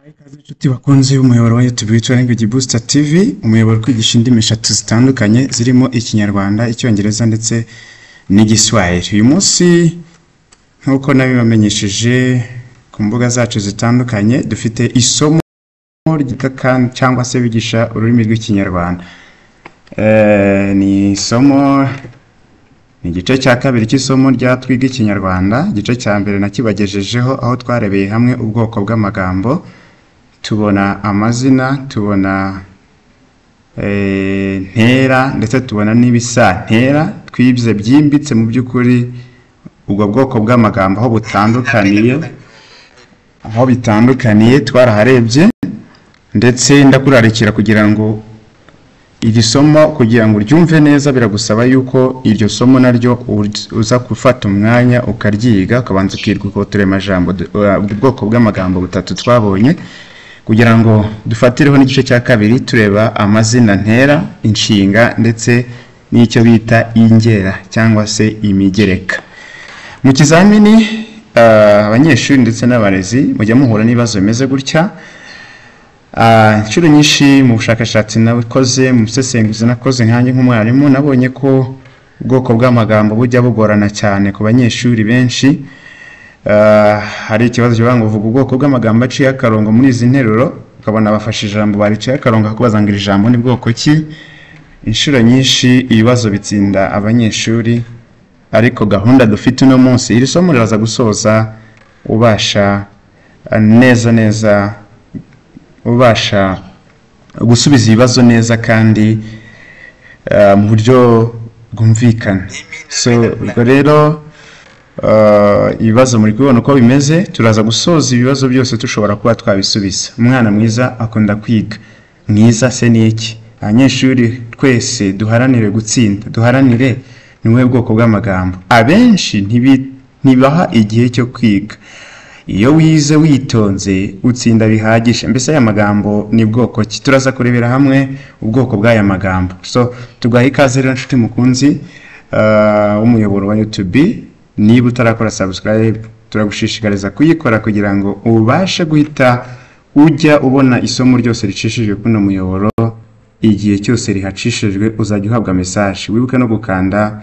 Ikaze inshuti bakunze umuyoboro wa YouTube witwa Language Booster TV, umuyoboro kwigisha indimi eshatu zitandukanye zirimo Ikinyarwanda, Icyongereza ndetse n'Igiswahili. Uyu munsi nkuko nabibamenyesheje ku mbuga zacu zitandukanye, dufite isomo ry'ikakani cyangwa se bigisha ururimi rw'Ikinyarwanda. Ni isomo ni igice cya kabiri cy'isomo rya twiga Ikinyarwanda. Igice cya mbere nakibagejejeho aho twarebeye hamwe ubwoko bw'amagambo, tubona amazina, tubona ntera ndetse tubona n'ibisa ntera. Twibye byimbitse mu by'ukuri ubwo bwoko bw'amagambo aho bitandukaniye twaraharebye, ndetse ndakurarikira kugira ngo iri somo kugira ngo uryumve neza biragusaba yuko iryo somo naryo uza gufata umwanya ukaryiga, ukabanza ukirwa uturemajambo ubwoko bw'amagambo butatu twabonye, kugira ngo dufatireho n'igice cya kabiri tureba amazina ntera, inshinga ndetse n'icyo bita ingera cyangwa se imigereka. Mu kizamini abanyeshuri ndetse n'abarezi mujya muhura n'ibibazo bimeze gutya. Inshuro nyinshi mu bushakashatsi nakoze, mu busesenguzi nakoze nkanjye nk'umwarimu, nabonye ko ubwoko bw'amagambo bujya bugorana cyane ku banyeshuri benshi. Hari ikibazo kivuga ngo uvuga ubwoko bw'amagambo aciye akarongo muri izi nteruro, ukabona bafashe ijambo bariciye akarongo akakubaza ngo iri jambo ni bwoko ki. Inshuro nyinshi ibibazo bitsinda abanyeshuri, ariko gahunda dufite uno munsi, iri somo riraza gusoza ubasha neza ubasha gusubiza ibibazo neza kandi mu buryo bwumvikana. So ubwo rero ibibazo muri kubona uko bimeze, turaza gusoza ibibazo byose tushobora kuba twabisubiza. Umwana mwiza akunda kwiga. Mwiza se ni iki? Abanyeshuri twese duharanire gutsinda, duharanire niwe bwoko bw'amagambo. Abenshi ntibaha igihe cyo kwiga. Iyo wize witonze utsinda bihagije. Mbese aya magambo ni bwoko ki? Turaza kurebera hamwe ubwoko bw'aya magambo. So tugaha ikaze rero nshuti mukunzi umuyoboro wa YouTube. Niba utarakora subscribe, turagushishikariza kuyikora kugira ngo ubashe guhita ujya ubona isomo ryose ricishijwe kuno muyoboro. Igihe cyose rihacishijwe uzajya uhabwa message. Wibuke no gukanda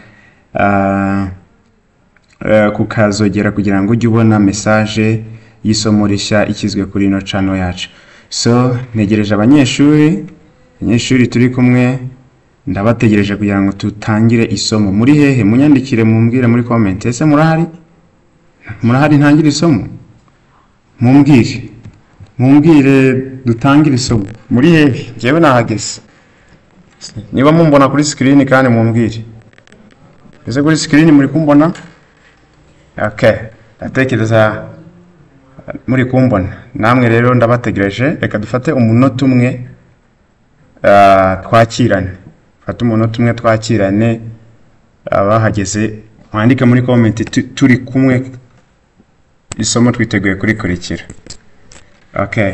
kukazogera kugira ngo ujye ubona message y'isomo rishya ikizwe kuri ino channel yacu. So negereje abanyeshuri turi kumwe, ndabategereje kugira ngo tutangire isomo. Muri hehe? Munyandikire mumbwire muri comment. Ese murahari ntangire isomo? Mumbwire dutangire isomo. Muri hehe? Jewe nahageze. Niba mumbona kuri screen kandi mumbwire. Ese kuri screen muri kumbona? Okay, ndatekereza muri kumbona. Namwe rero ndabategereje. Reka dufate umunota umwe twakirane. Fata umunota umwe twakirane. Abahageze mwandika muri comment turi kumwe, isomo twiteguye kurikurikira. Okay.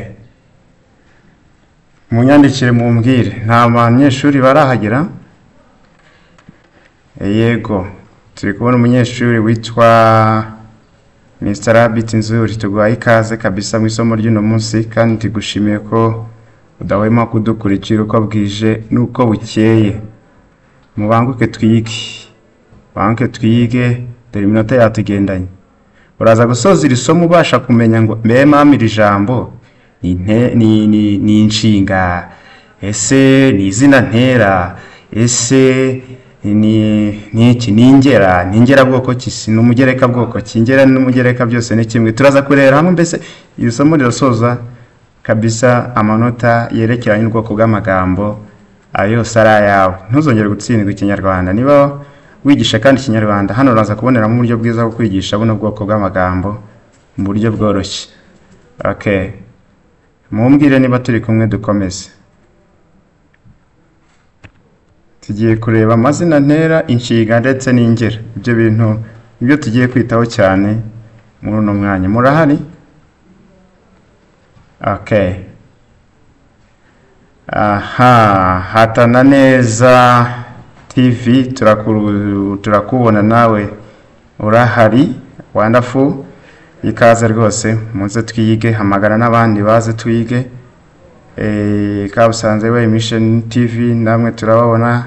Munyandikire mumbwire. Nta banyeshuri barahagera? Yego. Turi kubona umunyeshuri witwa Mr. Rabbit Nzuri. Tuguhaye ikaze kabisa mu isomo ry'uno munsi, kandi tugushimiye ko udahwema kudukurikira uko bwije nuko bukeye. Mubanguke twige, dore iminota yatugendanye. Uraza gusoza iri somo ubasha kumenya ngo mama iri jambo ni inshinga, ese ni izina ntera, ese ni iki? Ningera bwoko ki? N'umugereka bwoko ki? Ingera n'umugereka byose ni kimwe. Turaza kurera hamwe. Mbese iri somo rirasoza kabisa amanota yerekeranye n'ubwoko bw'amagambo ayose ari ayawe. Ntuzongere gutsindwa Ikinyarwanda. Niba wigisha kandi Ikinyarwanda, hano uraza kuboneramo uburyo bwiza bwo kwigisha buno bwoko bw'amagambo mu buryo bworoshye. Okay, mumbwire niba turi kumwe, dukomeze. Tugiye kureba amazina ntera, inshinga ndetse n'ingera. Ibyo bintu nibyo tugiye kwitaho cyane muri uno mwanya. Murahari? Okay. Hatana neza TV turakubona nawe urahari. Wonderful. ikaze rwose muze twige, hamagara n'abandi baze twige. Kabusanze we Mission TV namwe turababona.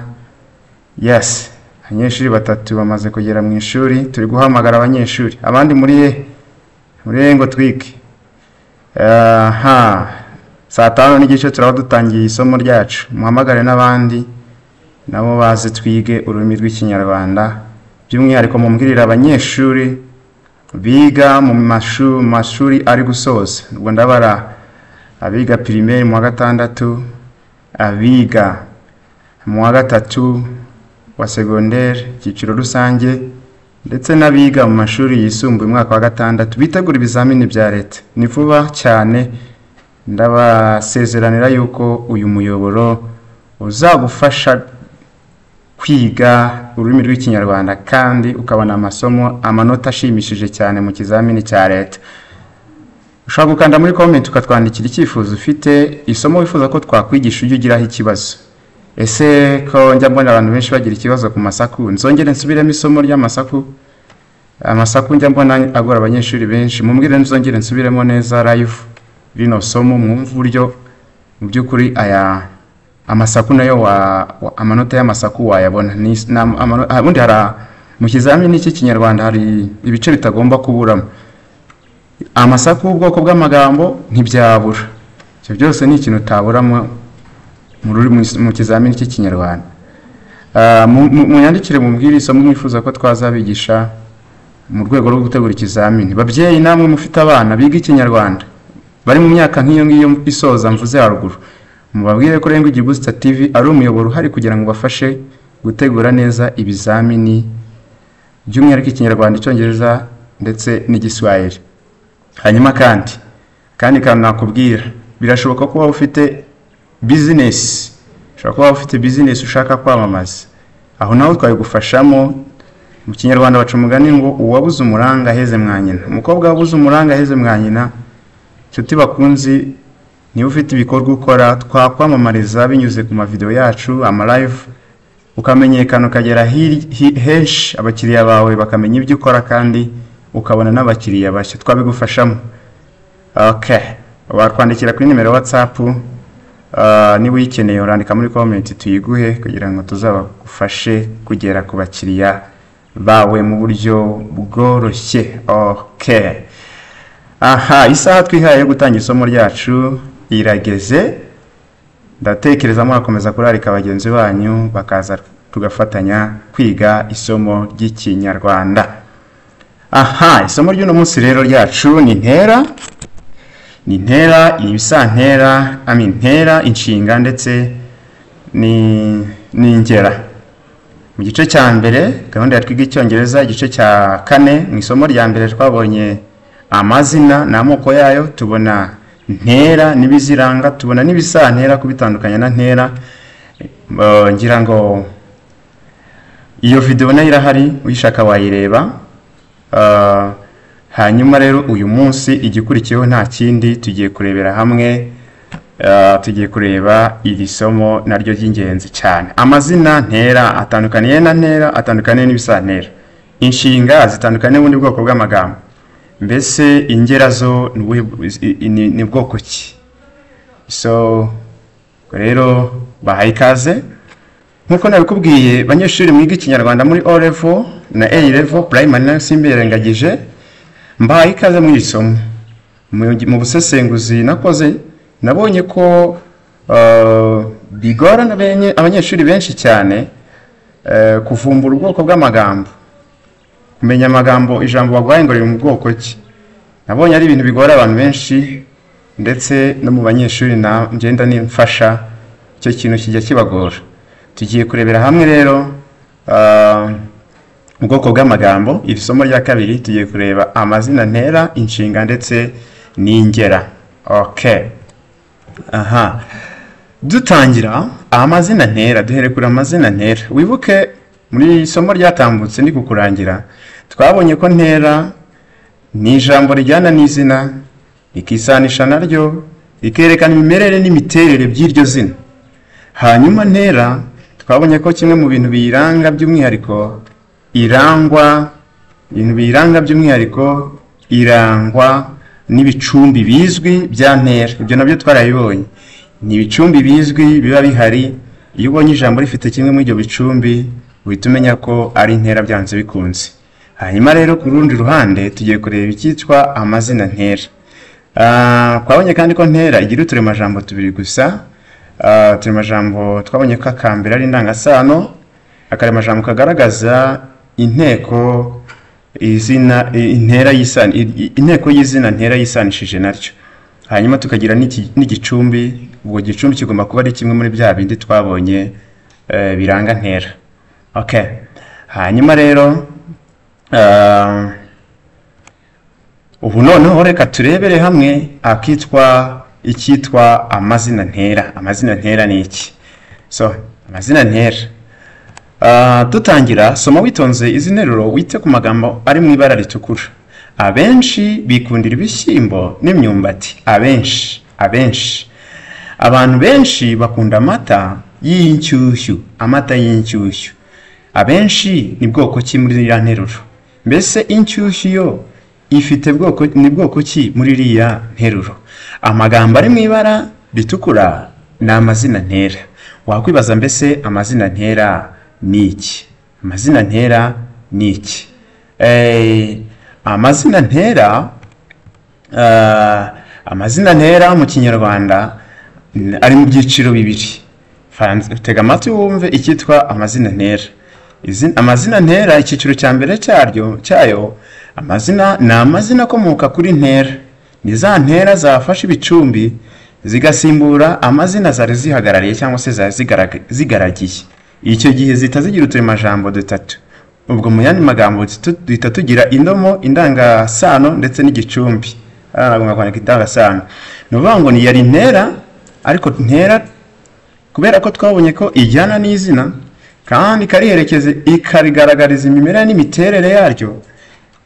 Yes, abanyeshuri batatu bamaze kugera mu ishuri, turi guhamagara abanyeshuri. Abandi muri ngo twige. Saa 5 n'igice turaba dutangiye isomo ryacu. Muhamagare n'abandi nabo baze twige ururimi rw'Ikinyarwanda. By'umwihariko mumbwirira abanyeshuri biga mu mashuri ari gusoza. Ubwo ndabara abiga primaire mu wa 6, abiga mu wa 3 wa secondaire cyiciro rusange, ndetse n'abiga mu mashuri yisumbuye umwaka wa 6 bitegura ibizamini bya leta. Ni vuba cyane, ndabasezeranira yuko uyu muyoboro uzagufasha kwiga ururimi rw'Ikinyarwanda kandi ukabona amanota ashimishije cyane mu kizamini cya leta. Ushobora gukanda muri comment ukatwandikira icyifuzo ufite, isomo wifuza ko twakwigisha ujye ugiraho ikibazo. Ese ko njya mbona abantu benshi bagira ikibazo ku masaku, nzongere nsubiremo isomo ry'amasaku. Amasaku njya mbona agora abanyeshuri benshi, mumbwire nzongere nsubiremo neza live rino somo mwumva uburyo mu by'ukuri aya amasaku nayo amanota y'amasaku wayabona. Ubundi mu kizamini cy'Ikinyarwanda hari ibice bitagomba kuburamo. Amasaku ubwoko bw'amagambo ntibyabura. Icyo byose ni ikintu utaburamo mu kizamini cy'Ikinyarwanda. Munyandikire mumbwire isomo mwifuza ko twazabigisha mu rwego rwo gutegura ikizamini. Babyeyi namwe mufite abana biga Ikinyarwanda bari mu myaka nk'iyo ngiyo isoza mvuze haruguru, mubabwire ko Language Booster TV ari umuyoboro uhari kugira ngo bafashe gutegura neza ibizamini by'umwihariko Ikinyarwanda, Icyongereza ndetse n'Igiswahili. Hanyuma kandi nakubwira, birashoboka ko waba ufite business, ushaka kwamamaza. Aho naho twabigufashamo. Mu Kinyarwanda baca umugani ngo uwabuze umuranga aheze mwanyina. Umukobwa wabuze umuranga aheze mwanyina. Nshuti bakunzi, niba ufite ibikorwa ukora, twakwamamariza binyuze ku mavideo yacu, live, ukamenyekana ukagera henshi, abakiriya bawe bakamenya ibyo ukora kandi ukabona n'abakiriya bashya. Twabigufashamo. Wakwandikira kuri nimero WhatsApp, niba uyikeneye urandika muri comment tuyiguhe kugira ngo tuzabagufashe kugera ku bakiriya bawe mu buryo bworoshye. Isaha twihaye yo gutanga isomo ryacu irageze. Ndatekereza murakomeza kurarika bagenzi banyu bakaza tugafatanya kwiga isomo ry'Ikinyarwanda. Isomo ry'uno munsi rero ryacu ni intera, ibisantera, intera, inshinga ndetse n'ingera. Mu gice cya mbere gahunda ya twiga Icyongereza, igice cya 4 mu isomo rya mbere twabonye amazina n'amoko yayo, tubona ntera n'ibiziranga, tubona n'ibisantera kubitandukanya na ntera. Ngira ngo iyo video nayo irahari, uyishaka wayireba. Hanyuma rero uyu munsi igikurikiyeho nta kindi, tugiye kurebera hamwe, tugiye kureba iri somo naryo ry'ingenzi cyane. Amazina ntera atandukaniye na ntera, atandukaniye n'ibisantera. Inshinga zitandukaniye n'ubundi bwoko bw'amagambo. Mbese ingera zo ni bwoko ki? Rero bahaye ikaze. Nkuko nabikubwiye, banyeshuri mwiga Ikinyarwanda muri O level na A level primary na simberengagije, mbahaye ikaze muri isomo. Mu busesenguzi nakoze, nabonye ko bigorana abanyeshuri benshi cyane kuvumbura ubwoko bw'amagambo, kumenya amagambo ijambo bagwaye ngo riri mu bwoko ki. Nabonye ari ibintu bigora abantu benshi, ndetse no mu banyeshuri ngenda nimfasha icyo kintu kijya kibagora. Tugiye kurebera hamwe rero ubwoko bw'amagambo. Iri somo rya kabiri tugiye kureba amazina ntera, inshinga ndetse n'ingera. Dutangira amazina ntera, duhere kuri amazina ntera. Wibuke muri isomo ryatambutse ndi kukurangira, twabonye ko ntera ni ijambo rijyana n'izina, rikisanisha naryo, rikerekana imimerere n'imiterere by'iryo zina. Hanyuma ntera twabonye ko kimwe mu bintu biyiranga by'umwihariko irangwa n'ibicumbi bizwi bya ntera. Ibyo nabyo twarabibonye, ni ibicumbi bizwi biba bihari. Iyo ubonye ijambo rifite kimwe muri ibyo bicumbi uhita umenya ko ari intera byanze bikunze. Hanyuma rero ku rundi ruhande tugiye kureba icyitwa amazina ntera. Twabonye kandi ko ntera igira uturemajambo tubiri gusa. Uturemajambo twabonye ko akambere ari indangasano, akaremajambo kagaragaza inteko izina intera y'isano, inteko y'izina ntera yisanishije naryo. Hanyuma tukagira n'igicumbi. Ubwo gicumbi kigomba kuba ari kimwe muri bya bindi twabonye biranga ntera. Okay, hanyuma rero ubu noneho reka turebere hamwe icyitwa amazina ntera. Amazina ntera ni iki? So amazina ntera, dutangira soma witonze izi nteruro, wite ku magambo ari mu ibara ritukura. Abenshi bikundira ibishyimbo n'imyumbati. Abenshi abantu benshi bakunda amata y'inshyushyu. Amata y'inshyushyu. Abenshi ni bwoko ki muri iriya nteruro? Mbese inshyushyu yo ifite bwoko ki muri iriya nteruro? Amagambo ari mu ibara ritukura ni amazina ntera. Wakwibaza mbese amazina ntera ni iki? Amazina ntera ni iki? Amazina ntera mu Kinyarwanda ari mu byiciro bibiri. Tega amatwi wumve icyitwa amazina ntera. Amazina ntera icyiciro cya mbere cyayo, amazina ni amazina akomoka kuri ntera. Ni za ntera zafashe ibicumbi zigasimbura amazina zari zihagarariye cyangwa se zari zigaragiye. Icyo gihe zita zigira uturemajambo dutatu. Ubwo mu yandi magambo duhita tugira indomo, indangasano ndetse n'igicumbi. Nagomba kwandika indangasano. Ni ukuvuga ngo ni yari ntera, ariko ntera kubera ko twabonye ko ijyana n'izina kandi ikariherekeza ikarigaragariza imimerere n'imiterere yaryo.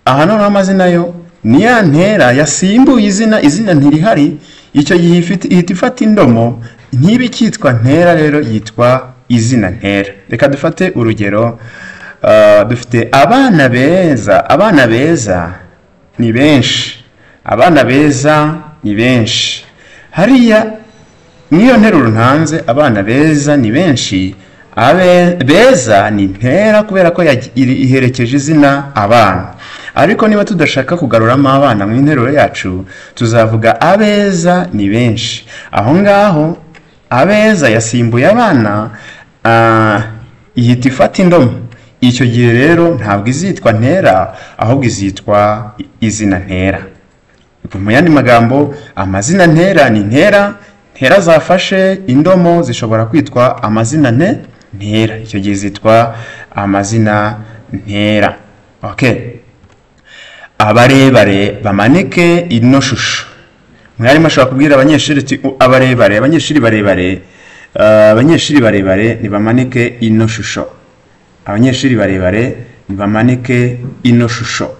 Aha noneho amazina yo ni ya ntera yasimbuye izina ntirihari. Icyo gihe ihita ifata indomo, ntibe cyitwa ntera, rero yitwa izina ntera. Reka dufate urugero. Dufite abana beza. Abana beza ni benshi. Abana beza ni benshi. Hariya niyo nteruro ntanze, abana beza ni benshi. Beza ni ntera kubera ko iherekeje izina abana. Ariko niba tudashaka kugaruramo abana mu nteruro yacu, tuzavuga abeza ni benshi. Aho ngaho abeza yasimbuye abana, ihita ifata indomo. Icyo gihe rero ntabwo izitwa ntera, ahubwo izitwa izina ntera. Mu yandi magambo, amazina ntera ni ntera zafashe indomo zishobora kwitwa amazina ntera. Icyo gihe zitwa amazina ntera. Okay. Abarebare bamanike ino shusho. Mwarimu ashobora kubwira abanyeshuri ati abanyeshuri barebare nibamanike ino shusho. Abanyeshuri barebare nibamanike ino shusho.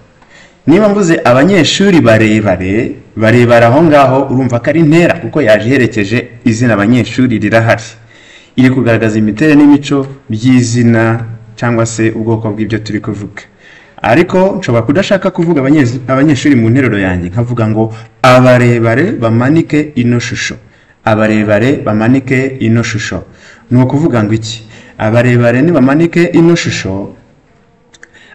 Niba mvuze abanyeshuri barebare aho ngaho urumva ko ari ntera kuko yaje iherekeje izina abanyeshuri rirahari. Iri kugaragaza imiterere n'imico by'izina cyangwa se ubwoko bw'ibyo turi kuvuga. Ariko nshobora kudashaka kuvuga abanyeshuri mu nteruro yanjye, nkavuga ngo abarebare bamanike ino shusho. Abarebare bamanike ino shusho. Ni ukuvuga ngo iki? Abarebare nibamanike ino shusho,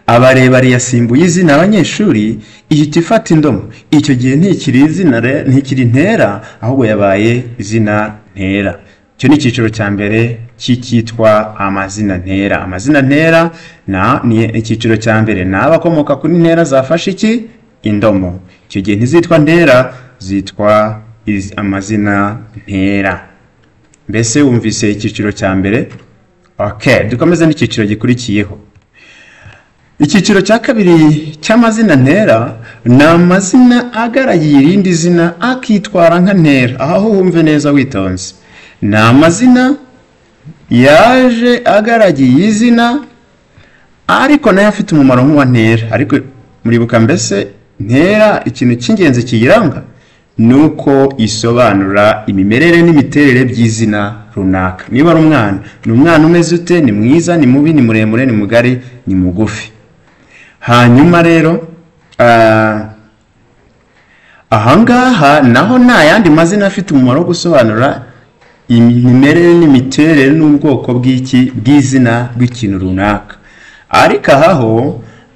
abarebare yasimbuye izina abanyeshuri, ihita ifata indomo. Icyo gihe ntikiri ntera, ahubwo yabaye izina ntera. Icyo ni icyiciro cya mbere cyitwa amazina ntera. Amazina ntera ni icyiciro cya mbere, ni abakomoka kuri ntera zafashe iki? Indomo. Icyo gihe ntizitwa ntera, zitwa amazina ntera. Mbese wumvise icyiciro cya mbere? Okay, dukomeze n'icyiciro gikurikiyeho. Icyiciro cya kabiri cy'amazina ntera ni amazina agaragiye irindi zina akitwara nka ntera. Aho wumve neza witonze. Ni amazina yaje agaragiye izina ariko nayo afite umumaro nk'uwa ntera. Ariko muribuka mbese ntera ikintu cy'ingenzi kiyiranga nuko isobanura imimerere n'imiterere by'izina runaka. Niba ari umwana, ni umwana umeze ute? Ni mwiza, ni mubi, ni muremure, ni mugari, ni mugufi. Hanyuma rero ahangaha naho nta yandi mazina afite umumaro wo gusobanura imimerere n'imiterere n'ubwoko bw'izina rw'ikintu runaka. Ariko aho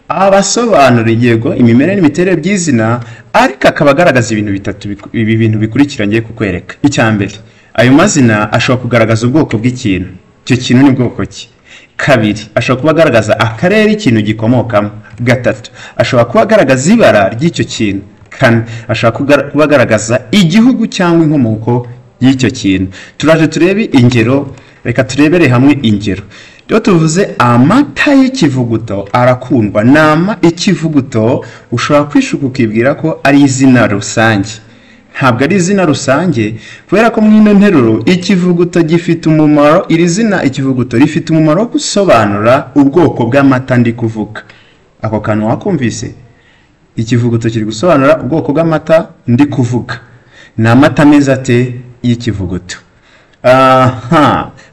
abasobanura yego imimerere n'imiterere by'izina, ariko akaba agaragaza ibintu bitatu, ibi bintu bikurikiranye kukwereka. Icyambere, ayo mazina ashobora kugaragaza ubwoko bw'ikintu, icyo kintu ni bwoko ki. Kabiri, ashobora kuba agaragaza akarere ikintu gikomokamo. Gatatu, ashobora kuba agaragaza ibara ry'icyo kintu. Kane, ashobora kuba agaragaza igihugu cyangwa inkomoko y'icyo kintu. Turaje turebe ingero, reka turebere hamwe ingero. Rero tuvuze amata y'ikivuguto arakundwa. Nama ikivuguto ushobora kwishuka ukibwira ko ari izina rusange. Ntabwo ari izina rusange, kubera ko mu nteruro ikivuguto gifite umumaro, iri zina ikivuguto rifite umumaro wo gusobanura ubwoko bw'amata ndi kuvuga. Ako kantu wakumvise? Ikivuguto kiri gusobanura ubwoko bw'amata ndi kuvuga. Ni amata meza ate y'ikivuguto.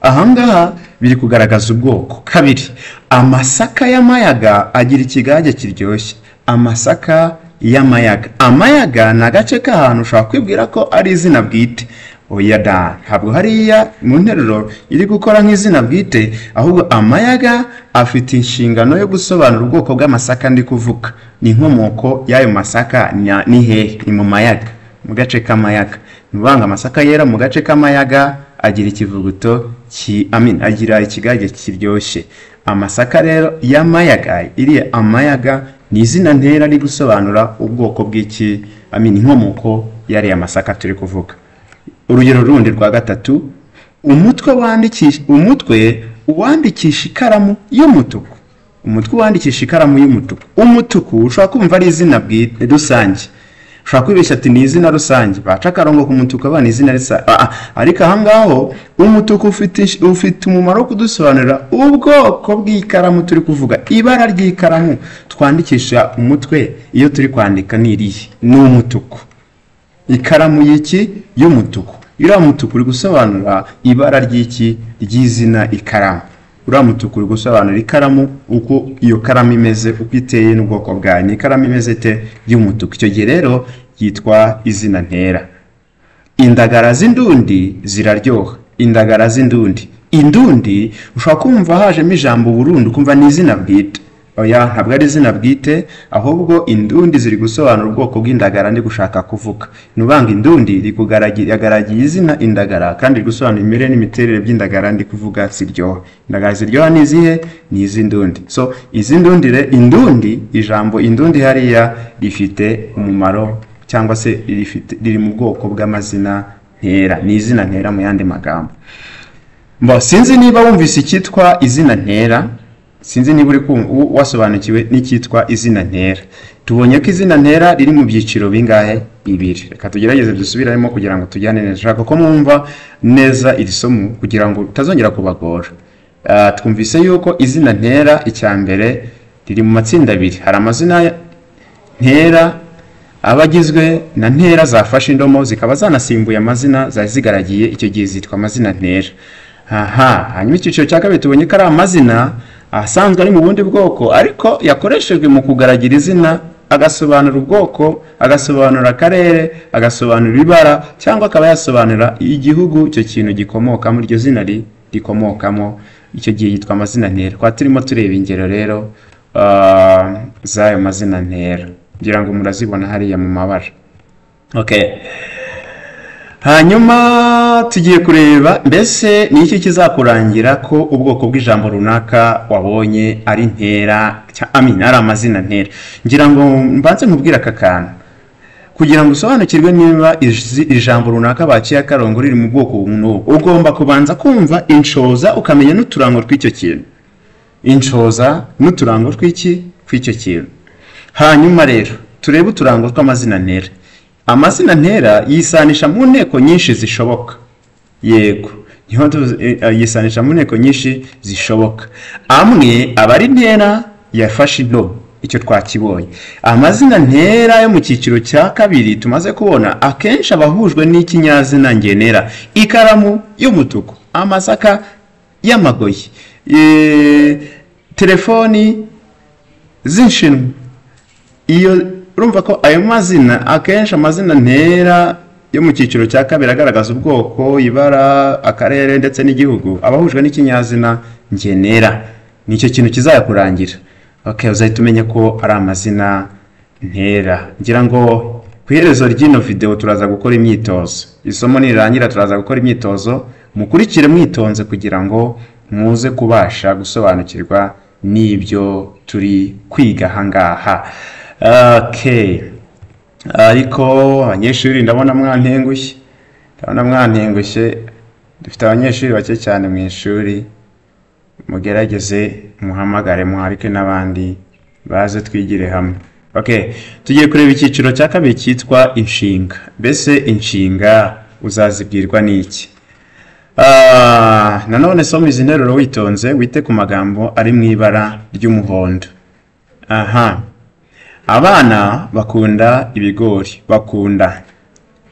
Ahangaha biri kugaragaza ubwoko. Kabiri, amasaka y'amayaga agira ikigage kiryoshye. Amasaka y'amayaga. Amayaga ni agace k'ahantu ushobora kwibwira ko ari izina bwite. Oya da, ntabwo hariya mu nteruro iri gukora nk'izina bwite, ahubwo amayaga afite inshingano yo gusobanura ubwoko bw'amasaka ndi kuvuga. Ni inkomoko y'ayo masaka ni hehe? Ni mu mayaga, mu gace k'amayaga. Nubanga amasaka yera mu gace k'amayaga agira ikivuguto agira ikigage kiryoshye. Amasaka rero y'amayaga, iriya amayaga ni izina ntera ari gusobanura ubwoko bw'iki, inkomoko y'ariya masaka turi kuvuga. Urugero rundi rwa gatatu, umutwe wandikisha ikaramu y'umutuku. Umutwe wandikisha ikaramu y'umutuku. Umutuku ushobora kumva ari izina bwite rusange. Ushobora kwibeshya ati ni izina rusange, baca akarongo ku mutuku abana izina risa. Ariko ahangaho umutuku ufite umumaro wo kudusobanurira ubwoko bw'ikaramu turi kuvuga. Ibara ry'ikaramu twandikisha umutwe iyo turi kwandika ni irihe? Ni umutuku. Ikaramu y'iki? Y'umutuku. Uriya mutuku uri gusobanura ibara ry'iki? Ry'izina ikaramu. Uriya mutuku uri gusobanura ikaramu uko iyo karamu imeze, uko iteye n'ubwoko bwayo. Ni ikaramu imeze te y'umutuku. Icyo gihe rero yitwa izina ntera. Indagara z'indundi ziraryoha. Indagara z'indundi. Indundi ushobora kumva hajemo ijambo burundu kumva ni izina bwite. Oya, ntabwo ari izina bwite, ahubwo indundi ziri gusobanura ubwoko bw'indagara ndi gushaka kuvuga. Nubanga indundi rikugaragiye izina indagara kandi gusobanura imimerere n'imiterere by'indagara ndi kuvuga ziryoha. Indagara ziryoha ni izihe? Ni iz'indundi. So izi indundi, ijambo indundi hariya rifite umumaro cyangwa se riri mu bwoko bw'amazina ntera. Ni izina ntera mu yandi magambo. Sinzi niba wumvise icyitwa izina ntera. Sinzi niba uri wasobanukiwe n'icyitwa izina ntera. Tubonye ko izina ntera riri mu byiciro bingahe? Bibiri. Reka tugerageze dusubiramo kugira ngo tujyane neza. Shaka ko mwumva neza iri somo kugira ngo utazongera kubagora. Twumvise yuko izina ntera icyambere riri mu matsinda abiri. Hari amazina ntera abagizwe na ntera zafashe indomo zikaba zanasimbuye amazina zazigaragiye, icyo gihe zitwa amazina ntera. Hanyuma icyiciro cya kabiri tubonye ko ari amazina asanzwe ari mu bundi bwoko ariko yakoreshejwe mu kugaragira izina, agasobanura ubwoko, agasobanura akarere, agasobanura ibara, cyangwa akaba yasobanura igihugu icyo kintu gikomokamo, iryo zina rikomokamo. Icyo gihe yitwa amazina ntera. Kwa turimo tureba ingero rero z'ayo mazina ntera, kugira ngo murazibona hariya mu mabara. Okay. Hanyuma tugiye kureba mbese ni iki kizakurangira ko ubwoko bw'ijambo runaka wabonye ari ntera, ari amazina ntera. Ngira ngo mbanze nkubwira aka kantu kugira ngo usobanukirwe niba ijambo runaka baciye akarongo riri mu bwoko bumwe. Ugomba kubanza kumva inshoza ukamenya n'uturango tw'icyo kintu. Inshoza n'uturango tw'icyo kintu. Hanyuma rero turebe uturango tw'amazina ntera. Amazina ntera yisanisha mu nteko nyinshi zishoboka. Yego, niho yisanisha mu nteko nyinshi zishoboka. Amwe aba ari ntera yafashe indomo, icyo twakibonye. Amazina ntera yo mu cyiciro cya kabiri tumaze kubona akenshi abahujwe n'ikinyazina ngenera. Ikaramu y'umutuku, amasaka y'amagoyi, telefoni z'inshinwa. Iyo urumva ko ayo mazina akenshi amazina ntera yo mu cyiciro cya kabiri agaragaza ubwoko, ibara, akarere ndetse n'igihugu abahujwe n'ikinyazina ngenera. Nicyo kintu kizakurangira. Okay, uzahita umenya ko ari amazina ntera. Ngira ngo ku iherezo ry'ino video turaza gukora imyitozo. Isomo nirangira turaza gukora imyitozo, mukurikire mwitonze kugira ngo muze kubasha gusobanukirwa n'ibyo turi kwiga hangaha. Okay. Ariko abanyeshuri ndabona mwantengushye. Dufite abanyeshuri bake cyane mu ishuri. Mugerageze muhamagare muharike n'abandi baze twigire hamwe. Okay, tugiye kureba icyiciro cya kabiri cyitwa inshinga. Bese inshinga uzazibwirwa n'iki? Nanone soma izi nteruro witonze, wite ku magambo ari mu ibara ry'umuhondo. Abana bakunda ibigori. Bakunda.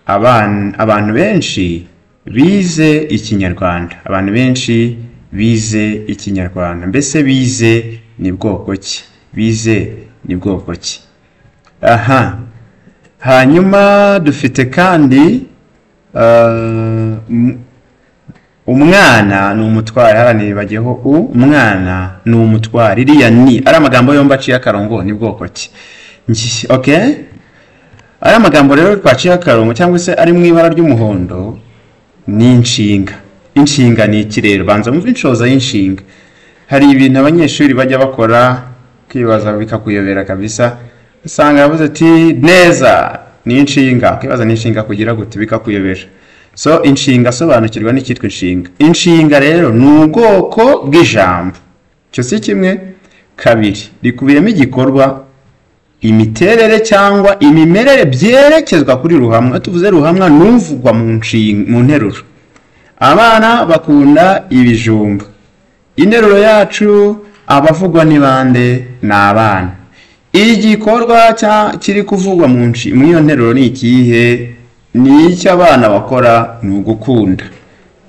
Abantu benshi bize ikinyarwanda. Abantu benshi bize ikinyarwanda. Mbese bize ni bwoko ki? Bize ni bwoko ki? Hanyuma dufite kandi umwana ni umutware. Haranire bageho umwana ni umutware. Iriya ni ari amagambo yombi aciye akarongo ni bwoko ki? Okay, ari amagambo rero twaciye akarongo cyangwa se ari mu ibara ry'umuhondo ni inshinga. Inshinga ni iki rero? Banza mumve inshoza y'inshinga. Hari ibintu abanyeshuri bajya bakora kwibaza bikakuyobera kabisa. Usanga yavuze ati neza ni inshinga. Kwibaza ni inshinga kugira gute bikakuyobera. So inshinga sobanukirwa n'icyitwa inshinga. Inshinga rero ni ubwoko bw'ijambo. Cyo si kimwe. Kabiri, rikubiyemo igikorwa, imiterere cyangwa imimerere byerekezwa kuri ruhamwa. Tuvuze ruhamwa nuvugwa mu nteruro. Abana bakunda ibijumba. Interuro yacu abavugwa ni bande? Ni abana. Igikorwa kiri kuvugwa mu iyo nteruro ni ikihe? Ni icyo abana bakora ni ugukunda.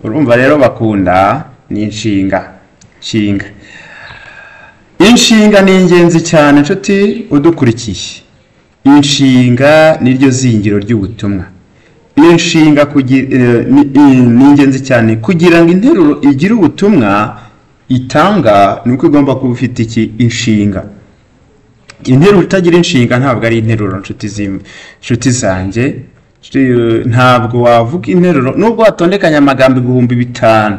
Urumva rero bakunda ni inshinga. Inshinga ni ingenzi cyane nshuti udukurikiye. Inshinga niryo zingiro ry'ubutumwa. Inshinga ni ingenzi cyane kugira ngo interuro igire ubutumwa itanga, nuko igomba kuba ifite iki? Inshinga. Interuro itagira inshinga ntabwo ari interuro nshuti zanjye. Ntabwo wavuga interuro nubwo watondekanya amagambo 5,000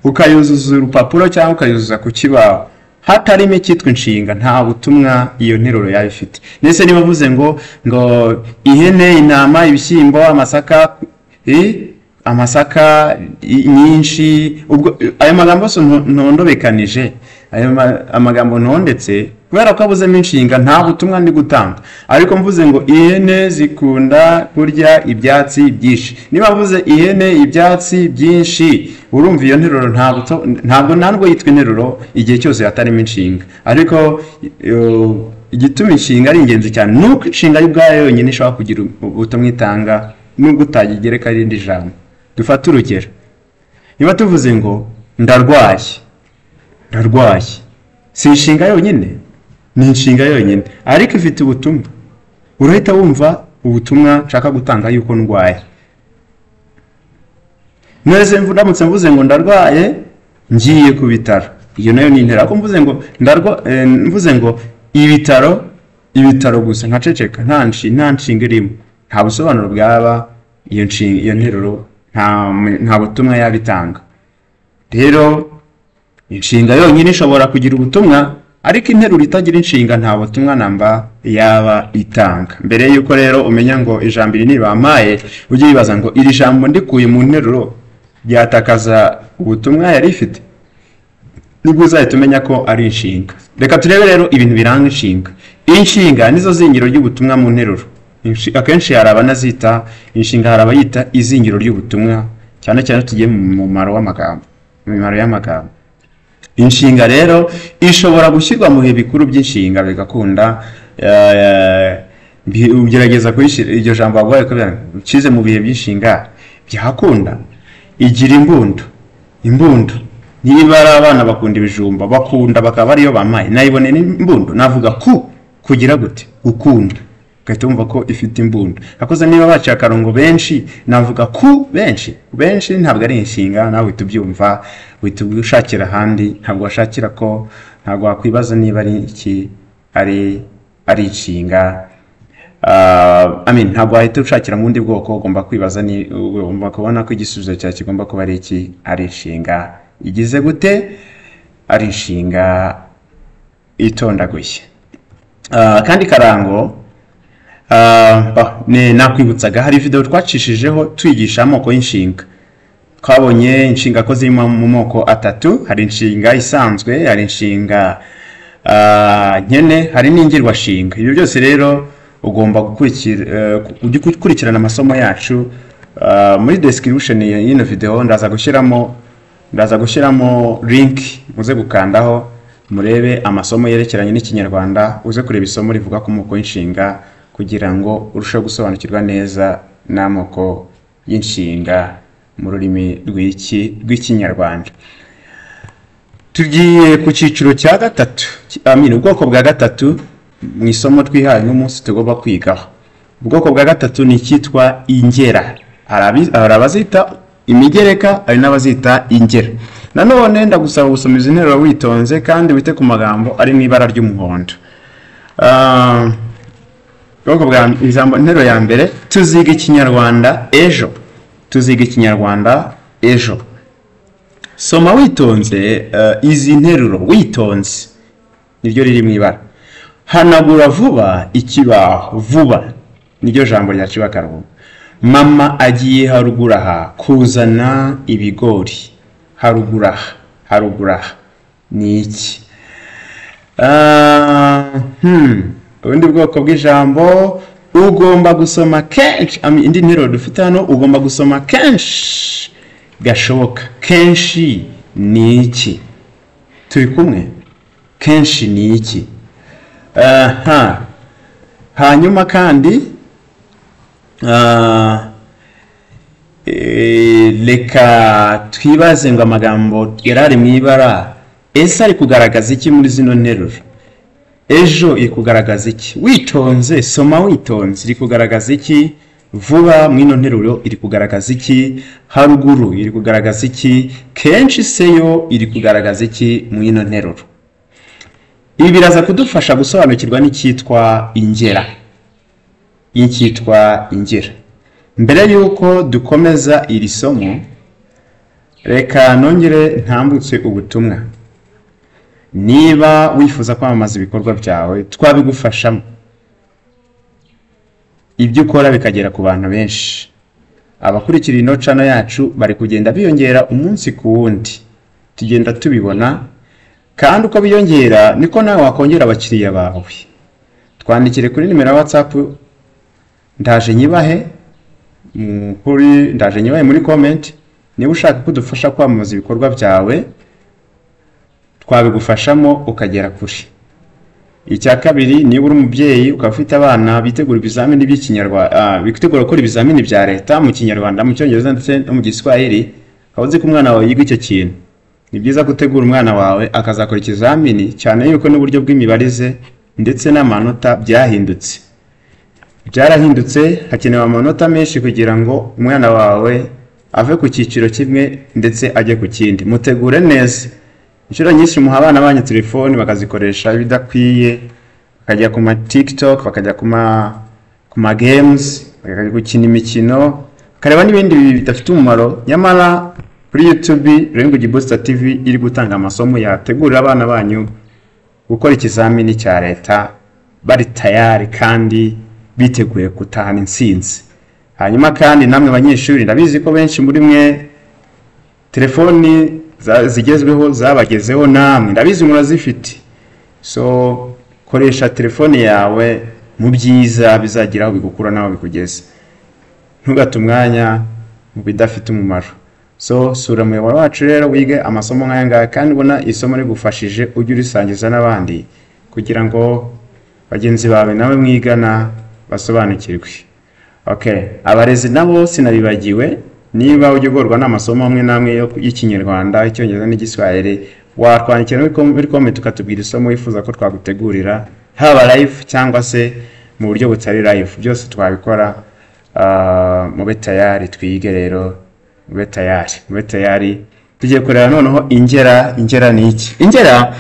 ukayuzuza urupapuro cyangwa ukayuzuza ku kibaho, hatarimo icyitwa inshinga nta butumwa iyo nteruro yayo ifite. Nese niba bavuze ngo ihene, intama, ibishyimbo, amasaka nyinshi, ubwo ayo magambo yose ntondobekanije, ayo amagambo ntondetse kubera ko abuzemo inshinga nta butumwa ndi gutanga. Ariko mvuze ngo ihene zikunda kurya ibyatsi byinshi, niba mvuze ihene ibyatsi byinshi, urumva iyo nteruro ntabwo ntabwo yitwa interuro igihe cyose yatarimo inshinga. Ariko igituma inshinga ari ingenzi cyane nuko inshinga y'ubwayo yonyine ishobora kugira ubutumwa itanga nubwo utagigereka irindi jambo. Dufate urugero. Niba tuvuze ngo ndarwaye, si inshinga yonyine, ni inshinga yonyine ariko ifite ubutumwa. Urahita wumva ubutumwa nshaka gutanga yuko ndwaye. Neze ndamutse mvuze ngo ndarwaye ngiye ku bitaro, iyo nayo ni intera. Ako mvuze ngo mvuze ngo ibitaro gusa nkaceceka nta nshinga irimo, nta busobanuro bwaba iyo nteruro, nta butumwa yabitanga. Rero inshinga yonyine ishobora kugira ubutumwa, ariko interuro itagira inshinga nta butumwa namba yaba itanga. Mbere yuko rero umenya ngo ijambo iri nibamaye, ujye wibaza ngo iri jambo ndikuye mu nteruro ryatakaza ubutumwa yari ifite, nibwo uzahita umenya ko ari inshinga. Reka turebe rero ibintu biranga inshinga. Inshinga nizo zingiro ry'ubutumwa mu nteruro. Akenshi hari abanazita inshinga, hari abayita izingiro ry'ubutumwa, cyane cyane tugiye mu mumaro y'amagambo. Inshinga rero ishobora gushyirwa mu bihe bikuru by'inshinga bigakunda. Ugerageza kuyishyira iryo jambo bagwaye ko ukize mu bihe by'inshinga byakunda. Igira imbundo. Niba ari abana bakunda ibijumba, bakunda bakaba ariyo bamaye, nayibone n'imbundo, navuga kugira gute? Gukunda. ugahita wumva ko ifite imbunda. Akoze niba baciye akarongo benshi navuga ku benshi ntabwo ari inshinga, nawe tubyumva witugushakira handi, ntabwo washakira ko, ntabwo wakwibaza niba ari iki ari inshinga. Ntabwo wahita ushakira mu bundi bwoko, ugomba kwibaza ni ugomba kubona ko igisubizo cyawe kigomba kuba ari iki, ari inshinga igize gute, ari inshinga itondaguye. Kandi karango nakwibutsaga hari video twacishijeho twigisha amoko y'inshinga. Twabonye inshinga ko ziri mu moko atatu, hari inshinga isanzwe, hari inshinga nkene, hari n'ingirwa shinga. Ibyo byose rero ugomba gukurikirana amasomo yacu. Muri description y'ino video ndaza gushyiramo link muze gukandaho murebe amasomo yerekeranye n'Ikinyarwanda, uze kureba isomo rivuga ku moko y'inshinga kugira ngo urusheho gusobanukirwa neza n'amoko y'inshinga mu rurimi rw'Ikinyarwanda. Tugiye ku cyiciro cya gatatu, ubwoko bwa gatatu mu isomo twihaye n'umunsi tugomba kwigaho. Ubwoko bwa gatatu ni cyitwa ingera. Hari abazita imigereka, hari n'abazita ingera. Nanone ndagusaba gusomiza interuro witonze kandi wite ku magambo ari mu ibara ry'umuhondo. Ubwoko bwa interuro ya mbere, tuziga Ikinyarwanda ejo. Tuziga Ikinyarwanda ejo. Soma witonze izi nteruro witonze, niryo riri mu ibara. Hanagura vuba ikibaho, vuba niryo jambo rya Cibakarubu. Mama agiye haruguraha kuzana ibigori. Haruguraha ni iki? Ubundi bwoko bw'ijambo ugomba gusoma kenshi. Indi nteruro dufite hano, ugomba gusoma kenshi gashoboka. Kenshi ni iki? Turi kumwe? Kenshi ni iki? Hanyuma kandi reka twibaze ngo amagambo yarari mu ibara ese ari kugaragaza iki muri zino nteruro? Ejo iri kugaragaza iki? Witonze, soma witonze, iri kugaragaza iki? Vuba mwino nteruro iri kugaragaza iki? Haruguru iri kugaragaza iki? Kenshi seyo iri kugaragaza iki mwino nteruro? Ibi biraza kudufasha gusobanukirwa n'icyitwa ingera. Icyitwa ingera. Mbere yuko dukomeza iri somo, reka nongere ntambutse ubutumwa. Niba wifuza kwamamaza ibikorwa byawe, twabigufashamo. Ibyo ukora bikagera ku bantu benshi. Abakurikira ino channel yacu bari kugenda biyongera umunsi ku wundi. Tugenda tubibona, kandi uko biyongera niko nawe wakongera abakiriya bawe. Twandikire kuri nimero ya WhatsApp ndaje nyibahe muri comment. Niba ushaka kudufasha kwamamaza ibikorwa byawe, twabigufashamo ukagera kuri. Icya kabiri, niba uri umubyeyi ukaba ufite abana bitegura ibizamini by'Ikinyarwanda, bitegura gukora ibizamini bya leta mu Kinyarwanda, mu Cyongereza ndetse no mu Giswahili, ukaba uzi ko umwana wawe yiga icyo kintu, ni byiza gutegura umwana wawe akazakora ikizamini, cyane yuko n'uburyo bw'imibarize ndetse n'amanota byarahindutse. Hakenewe amanota menshi kugira ngo umwana wawe ave ku cyiciro kimwe ndetse ajye ku kindi. Mutegure neza. Inshuro nyinshi muha abana banyu telefone bakazikoresha bidakwiye, bakajya ku ma TikTok, bakajya ku ma games, bakajya gukina imikino, kareba n'ibindi bidafite umumaro. Nyamara kuri YouTube Language Booster TV iri gutanga amasomo yategurira abana banyu gukora ikizamini cya leta bari tayari kandi biteguye gutahana intsinzi. Hanyuma kandi namwe abanyeshuri, ndabizi ko benshi muri mwe telefoni zigezweho zabagezeho, namwe ndabizi murazifite. So koresha telefone yawe mu byiza bizagiraho bigukura naho bikugeze. Ntugate umwanya mu bidafite umumaro. So sura umuyoboro wacu rero wige amasomo nk'aya ngaya, kandi ubona isomo rigufashije ujye urisangiza n'abandi kugira ngo bagenzi bawe nawe mwigana basobanukirwe. Okay, abarezi nabo sinabibagiwe. Niba ugorwa n'amasomo amwe namwe y'Ikinyarwanda, Icyongereza n'Igiswahili, watwandikira muri comment ukatubwira isomo wifuza ko twagutegurira, haba live cyangwa se mu buryo butari live. Byose twabikora mube tayari twige rero, mube tayari tugiye kureba noneho ingera ni iki. Ingera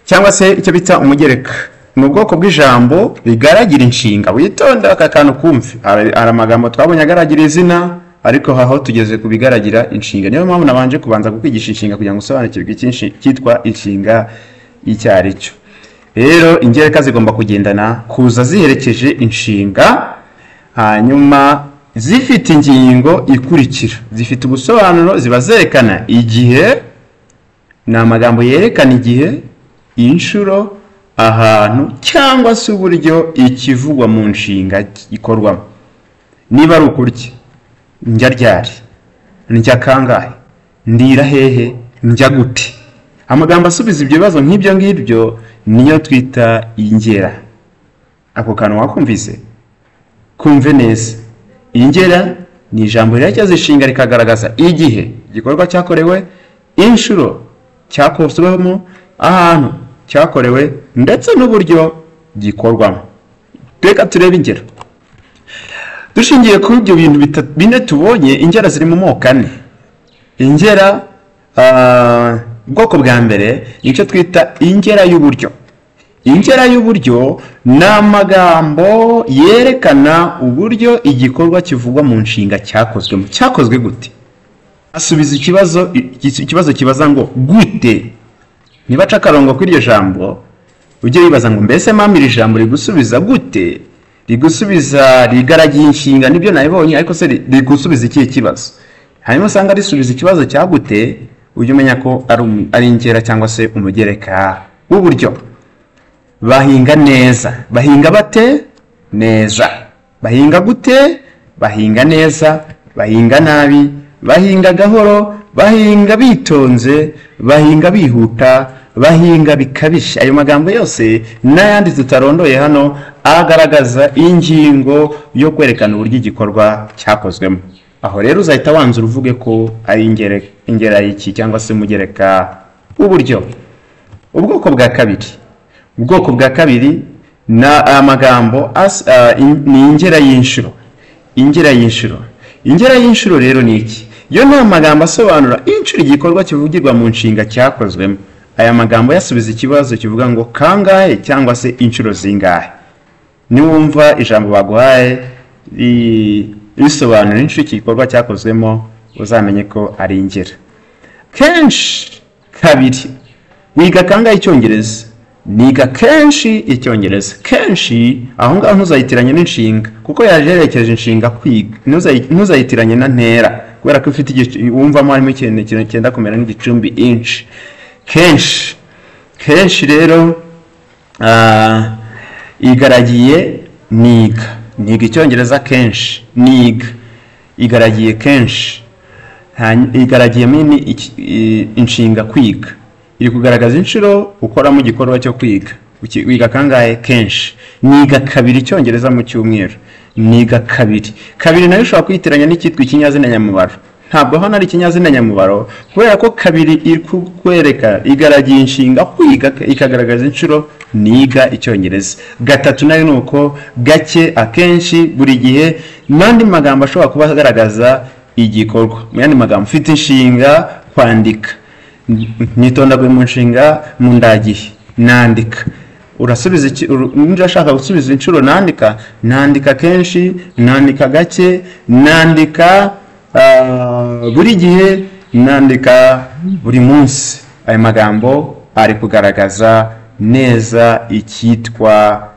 cyangwa se icyo bita umugereka ni ubwoko bw'ijambo rigaragira inshinga. Witonda aka kantu kumve, hari amagambo twabonye agaragira izina, ariko aho tugeze kubigaragira inshinga. Niyo mpamvu nabanje kubanza kukwigisha inshinga kugira ngo usobanukirwe iki cyitwa inshinga icyo ari cyo. Rero ingereka zigomba kugendana kuza ziherekeje inshinga, hanyuma zifite ingingo ikurikira, zifite ubusobanuro, ziba zerekana igihe, ni amagambo yerekana igihe, inshuro, ahantu cyangwa se uburyo ikivugwa mu nshinga ikorwamo. Niba ari ukurya, njya ryari, njya kangahe, ndira hehe, njya gute. Amagambo asubiza ibyo bibazo nk'ibyo ngibyo niyo twita ingera. Ako kantu wakumvise? Kumve neza. Ingera ni ijambo riherekeza inshinga rikagaragaza igihe igikorwa cyakorewe, inshuro cyakozwemo, ahantu cyakorewe ndetse n'uburyo gikorwamo. Reka turebe ingero. Dushingiye kuri ibyo bintu bine tubonye, ingera ziri mu moko ane. Ingera ubwoko bwa mbere nicyo twita ingera y'uburyo. Ingera y'uburyo ni amagambo yerekana uburyo igikorwa kivugwa mu nshinga cyakozwemo. Cyakozwe gute? Asubiza ikibazo kibaza ngo gute. Niba aca akarongo kuri iryo jambo, ujye wibaza ngo mbese mama iri jambo rigusubiza gute? Rigusubiza rigaragiye inshinga, nibyo nabibonye, ariko se rigusubiza ikihe kibazo? Hanyuma usanga risubiza ikibazo cya gute, ujye umenya ko ari ingera cyangwa se umugereka w'uburyo. Bahinga neza. Bahinga bate? Neza. Bahinga gute? Bahinga neza. Bahinga nabi. Bahinga gahoro. Bahinga bitonze. Bahinga bihuta. Bahinga bikabisha. Ayo magambo yose n'ayandi tutarondoye hano agaragaza ingingo yo kwerekana uburyo igikorwa cyakozwemo. Aho rero uzahita wanzura uvuge ko ari ingera y'iki cyangwa se umugereka w'uburyo. Ubwoko bwa kabiri na amagambo ni ingera y'inshuro. Ingera y'inshuro rero ni iki? Yo ni amagambo asobanura inshuro igikorwa kivugirwa mu nshinga cyakozwemo. Aya magambo yasubiza ikibazo kivuga ngo kangahe cyangwa se inshuro zingahe. Niwumva ijambo baguhaye risobanura inshuro igikorwa cyakozwemo, uzamenye ko ari ingera. Kenshi kabiri. Wiga kangahe Icyongereza? Niga kenshi Icyongereza. Kenshi aho ngaho ntuzayitiranye n'inshinga, kuko yajerekeje inshinga kwiga. Ntuzayitiranye na ntera, kubera ko ufite wumvamo harimo ikintu cyenda kumera nk'igicumbi inch. Kenshi rero igaragiye niga Icyongereza kenshi, niga igaragiye kenshi, igaragiye mini inshinga kwiga. Iri kugaragaza inshuro ukoramo igikorwa cyo kwiga. Wiga kangahe? Kenshi. Niga kabiri Icyongereza mu cyumweru. Niga kabiri nayo ushobora kwitiranya n'icyitwa ikinyazina nyamubaro. Ntabwo hano ari ikinyazina nyamubaro, kubera ko kabiri iri kukwereka igaragiye inshinga kwiga, ikagaragaza inshuro niga Icyongereza. Gatatu nayo nuko, gake, akenshi, buri gihe, n'andi magambo ashobora kuba agaragaza igikorwa. Mu yandi magambo ufite inshinga kwandika. Nitondagwe mu nshinga mu ndagihe, nandika. Urasubiza ninja ashaka gusubiza inshuro nandika kenshi, nandika gake, nandika buri gihe, nandika buri munsi. Aya magambo ari kugaragaza neza icyitwa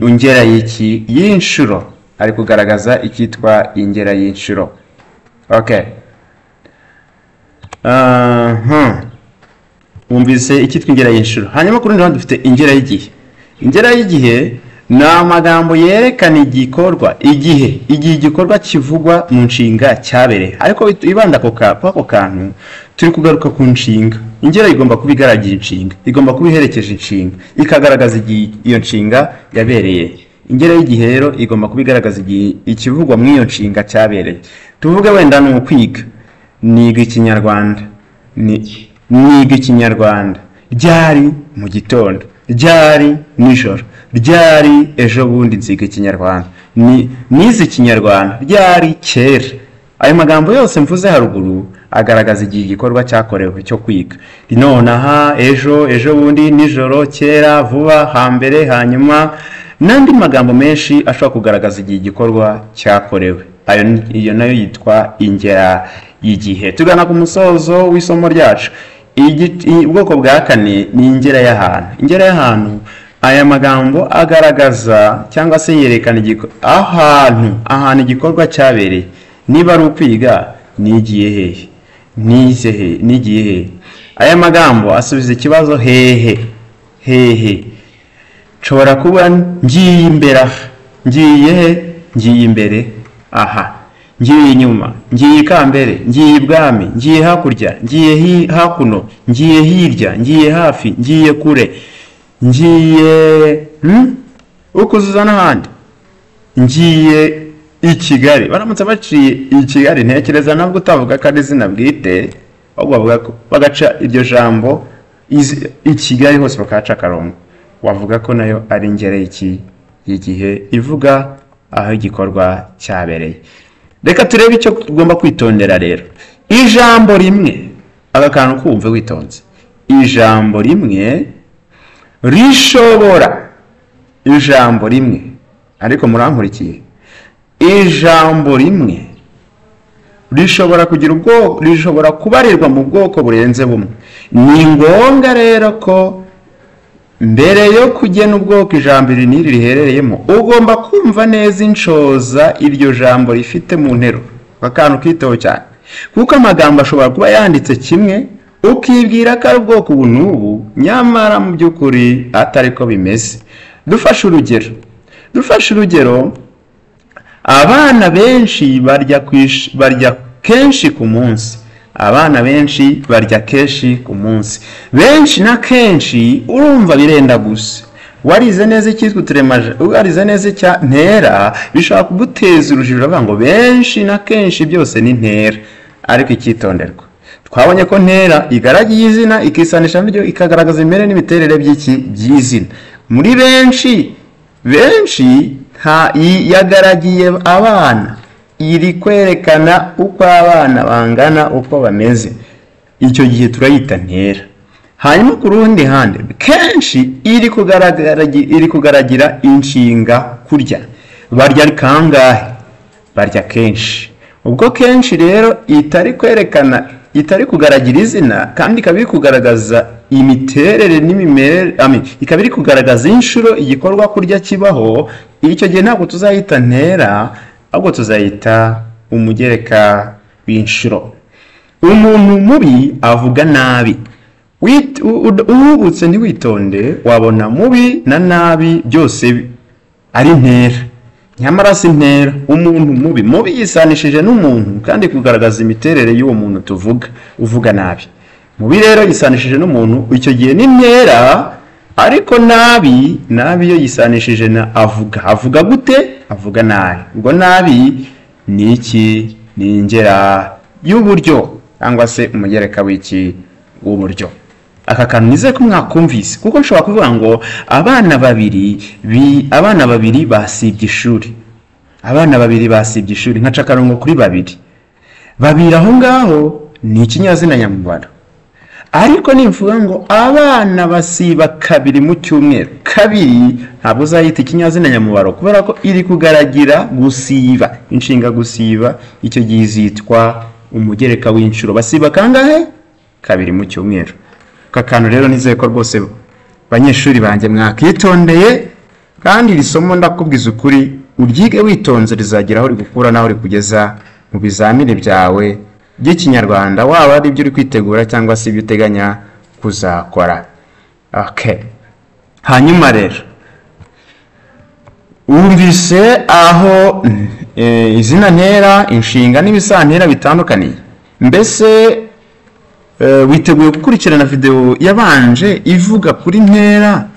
ingera y'iki y'inshuro. Ari kugaragaza icyitwa ingera y'inshuro. Okay. Umvise icyitwa ingera y'inshuro. Hanyuma kuri rundi dufite ingera y'igihe. Ingera y'igihe ni amagambo yerekana igikorwa, igihe igikorwa kivugwa mu nshinga cyabereye. Ariko ibanda ako kantu turi kugaruka ku nshinga. Ingera igomba kuba igaragiye inshinga, igomba kuba iherekeje inshinga, ikagaragaza iyo nshinga yabereye. Ingera y'igihe rero igomba kuba igaragaza ikivugwa mu iyo nshinga cyabereye. Tuvuge wenda ni ukwiga. Niga Ikinyarwanda. Niga Ikinyarwanda ryari? Mu gitondo. ryari nijoro, ryari ejo bundi nziga ikinyarwanda, nize ikinyarwanda ryari kera. Ayo magambo yose mvuze haruguru agaragaza igihe igikorwa cyakorewe cyo kwiga. Nonaha, ejo bundi, nijoro, kera, vuba, hambere, hanyuma n'andi magambo menshi ashobora kugaragaza igihe igikorwa cyakorewe. Iyo nayo yitwa ingera y'igihe. Tugana ku musozo w'isomo ryacu. Ubwoko bwa kane ni ingera y'ahantu. Ingera y'ahantu, aya magambo agaragaza cyangwa se yerekana ahantu igikorwa cyabereye. Niba ari ukwiga, nigiye hehe, nigiye hehe. Aya magambo asubiza ikibazo hehe. Nshobora kuba ngiye imbere, ngiye imbere aha, ngiye inyuma, ngiye ikambere, ngiye ibwami, ngiye hakurya, ngiye hakuno, ngiye hirya, ngiye hafi, ngiye kure, ngiye ukuzuza n'ahandi, ngiye i Kigali. Baramutse baciye i Kigali, ntekereza nabwo utavuga ko ari izina bwite, ahubwo bavuga ko bagaca iryo jambo i Kigali hose bakaca akarongo, wavuga ko nayo ari ingera y'igihe ivuga aho igikorwa cyabereye. Reka turebe icyo tugomba kwitondera rero. Ijambo rimwe, aka kantu kumve witonze, ijambo rimwe rishobora, ijambo rimwe, ariko murankurikiye, ijambo rimwe rishobora kubarirwa mu bwoko burenze bumwe. Ni ngombwa rero ko mbere yo kugena ubwoko ijambo iri n'iri riherereyemo, ugomba kumva neza inshoza iryo jambo rifite mu nteruro. Akantu kitoho cyane, kuko amagambo ashobora kuba yanditse kimwe ukibwira ko ari ubwoko ubu n'ubu, nyamara mu by'ukuri atari ko bimeze. Dufashe urugero, abana benshi barya kenshi ku munsi. Abana benshi barya kenshi ku munsi. Benshi na kenshi urumva birenda gusa. Warize neza icyitwa uturemaje, warize neza icya ntera, bishobora kuguteza urujijo avuga ngo benshi na kenshi byose ni ntera. Ariko icyitonderwa, twabonye ko ntera igaragiye izina ikisanisha n'iryo ikagaragaza imere n'imiterere by'izina. Muri benshi yagaragiye abana, iri kwerekana uko abana bangana, uko bameze. Icyo gihe turayita ntera. Hanyuma ku rundi hande, kenshi iri kugaragira inshinga kurya. Barya kangahe? Barya kenshi. Ubwo kenshi rero itari kugaragira izina, kandi ikaba iri kugaragaza imiterere n'imimerere, ikaba iri kugaragaza inshuro igikorwa kurya kibaho. Icyo gihe ntabwo tuzayita ntera, ahubwo tuzayita umugereka w'inshuro. Umuntu mubi avuga nabi. Uhubutse ntiwitonde, wabona mubi na nabi byose ari ntera, nyamara si ntera. Umuntu mubi yisanishije n'umuntu, kandi kugaragaza imiterere y'uwo muntu uvuga nabi. Mubi rero yisanishije n'umuntu, icyo gihe ni ntera. Ariko nabi yo yisanishije na avuga gute? Avuga nabi. Ubwo nabi ni iki? Ni ingera y'uburyo, cyangwa se umugereka w'uburyo. Aka kantu nizeye ko mwakumvise, kuko nshobora kuvuga ngo abana babiri basibye ishuri. Abana babiri basibye ishuri, nkaca akarongo kuri babiri. Babiri aho ngaho ni ikinyazina nyamubaro. Ariko nimvuga ngo abana basiba kabiri mu cyumweru, kabiri ntabwo uzayita ikinyazina nyamubaro, kubera ko iri kugaragira gusiba, inshinga gusiba. Icyo gihe izitwa umugereka w'inshuro. Basiba kangahe? Kabiri mu cyumweru. Aka kantu rero nizeye ko rwose banyeshuri banjye mwakitondeye, kandi iri somo ndakubwiza ukuri uryige witonze, rizagira aho rigukura naho rikugeza mu bizamini byawe by'ikinyarwanda, waba ari ibyo uri kwitegura cyangwa se ibyo uteganya kuzakora. Hanyuma rero wumvise aho izina ntera, inshinga n'ibisantera bitandukaniye. Mbese witeguye gukurikirana video yabanje ivuga kuri ntera,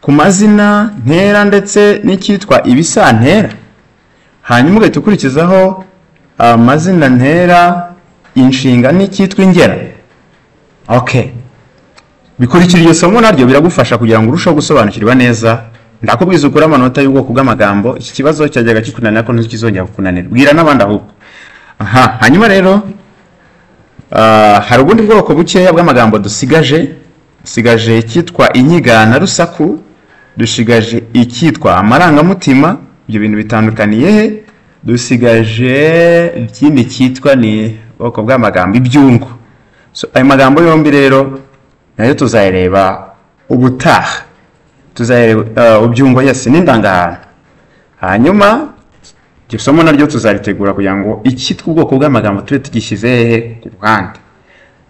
ku mazina ntera ndetse n'icyitwa ibisantera? Hanyuma ugahita ukurikizaho amazina ntera, inshinga n'icyitwa ingera. bikurikira iryo somo naryo biragufasha kugira ngo urusheho gusobanukirwa neza. Ndakubwiza ukuri amanota y'ubwoko bw'amagambo, iki kibazo cyajyaga kikunanira ko ntikizongera kukunanira, bwira n'abandi ahubwo. Hanyuma rero hari ubundi bwoko bukeya bw'amagambo dusigaje icyitwa inyigana rusaku, dusigaje icyitwa amarangamutima. Ibyo bintu bitandukaniye he? Dusigaje ikindi cyitwa ni bwoko bw'amagambo ibyungo. Ayo magambo yombi rero nayo tuzayareba ubutaha, tuzayareba ubyungo yese n'indangahantu. Hanyuma iryo somo naryo tuzaritegura kugira ngo icyitwa ubwoko bw'amagambo tube tugishyize hehe ku ruhande.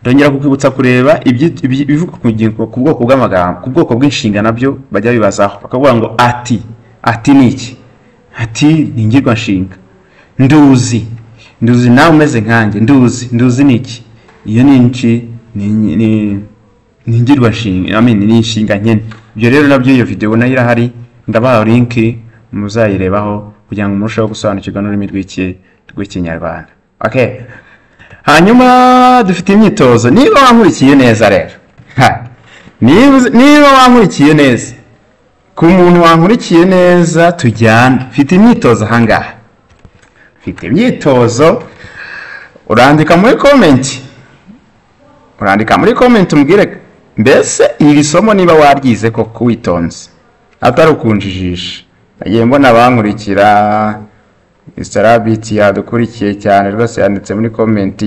Ndongera kukwibutsa kureba ibivuga ku bwoko bw'amagambo, ku bwoko bw'inshinga nabyo bajya bibazaho bakavuga ngo ati ni iki? Ati ni ingirwanshinga. Nduzi nawe umeze nkanjye, nduzi ni iki? Iyo ni iki? Ni ingirwanshinga, ni inshinga nkene. Ibyo rero nabyo iyo video nayo irahari, ndabaha link muzayirebaho kugira ngo murusheho gusobanukirwa n'ururimi rw'ikinyarwanda. Okay. Hanyuma dufite imyitozo. Niba wankurikiye neza rero, niba wankurikiye neza, ku muntu wankurikiye neza tujyana, mfite imyitozo ahangaha. Mfite imyitozo, urandika muri comment umbwire mbese iri somo niba waryize koko witonze atari ukunjijisha. Nagiye mbona abankurikira, Mr. Rabbit yadukurikiye cyane rwose, yanditse muri comment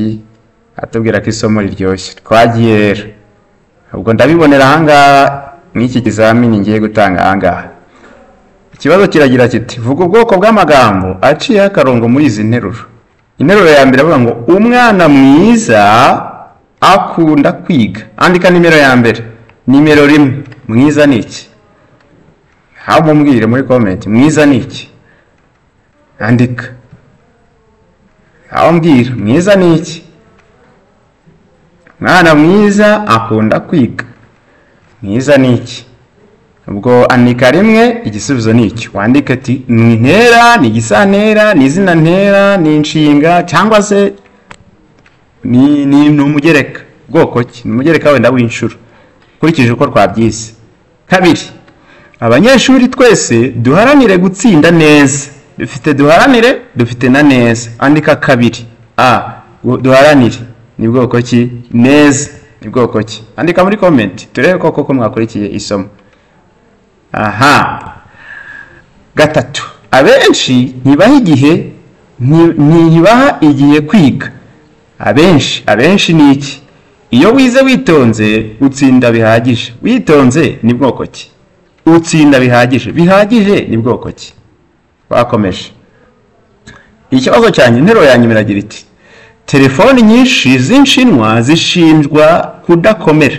atubwira ko isomo riryoshye. Twagiye rero, ubwo ndabibonera ahangaha n'iki kizamini ngiye gutanga ahangaha. Ikibazo kiragira kiti vuga ubwoko bw'amagambo aciye akarongo muri izi nteruro. Interuro ya mbere avuga ngo umwana mwiza akunda kwiga. Andika nimero ya mbere, nimero 1. Mwiza ni iki? Haba mumbwire muri comment, mwiza ni iki? Andika. Haba mbwira, mwiza ni iki? Mwana mwiza akunda kwiga. Mwiza ni iki? Ubwo andika rimwe, igisubizo ni iki? Wandika ati ni intera, ni igisantera, ni izina ntera, ni inshinga, cyangwa se ni umugereka. Bwoko ki? Ni umugereka wenda w'inshuro kurikije uko twabyize. Kabiri, abanyeshuri twese duharanire gutsinda neza. Dufite duharanire, dufite na neza. Andika kabiri. Duharanire ni bwoko ki? Neza ni bwoko ki? Andika muri comment turebe koko mwakurikiye isomo. Gatatu, abenshi ntibaha igihe kwiga. Abenshi ni iki? Iyo wize witonze utsinda bihagije. Witonze ni bwoko ki? Utsinda bihagije. Bihagije ni bwoko ki? Bakomeje. Ikibazo cyane interuro yanyu miragira iti telefoni nyinshi z'inshinwa zishinjwa kudakomera.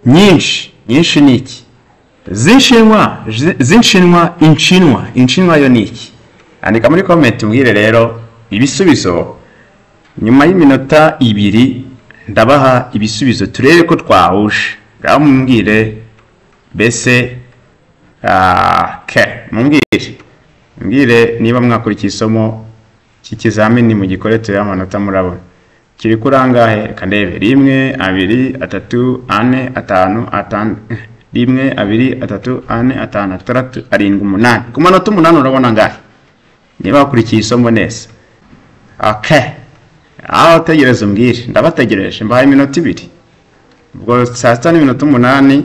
Nyinshi ni iki? Inshinwa yo ni iki? Andika muri comment mbwire rero ibisubizo. Nyuma y'iminota 2 ndabaha ibisubizo turebe ko twahuje. Ngaho mumbwire bese mumbwire niba mwakurikiye isomo cy'ikizamini mu gikoreto y'amanota murabona. Kiri kurangahe? Kandebe 1 2 3 4 5 6 1 2 3 4 5 6 7 8. Ku manota 8 urabona ngahe? Niba wakurikiye isomo neza. Okay. Aho tegereza umbwire, ndabategereje mbahaye iminota 2. Ubwo saa 8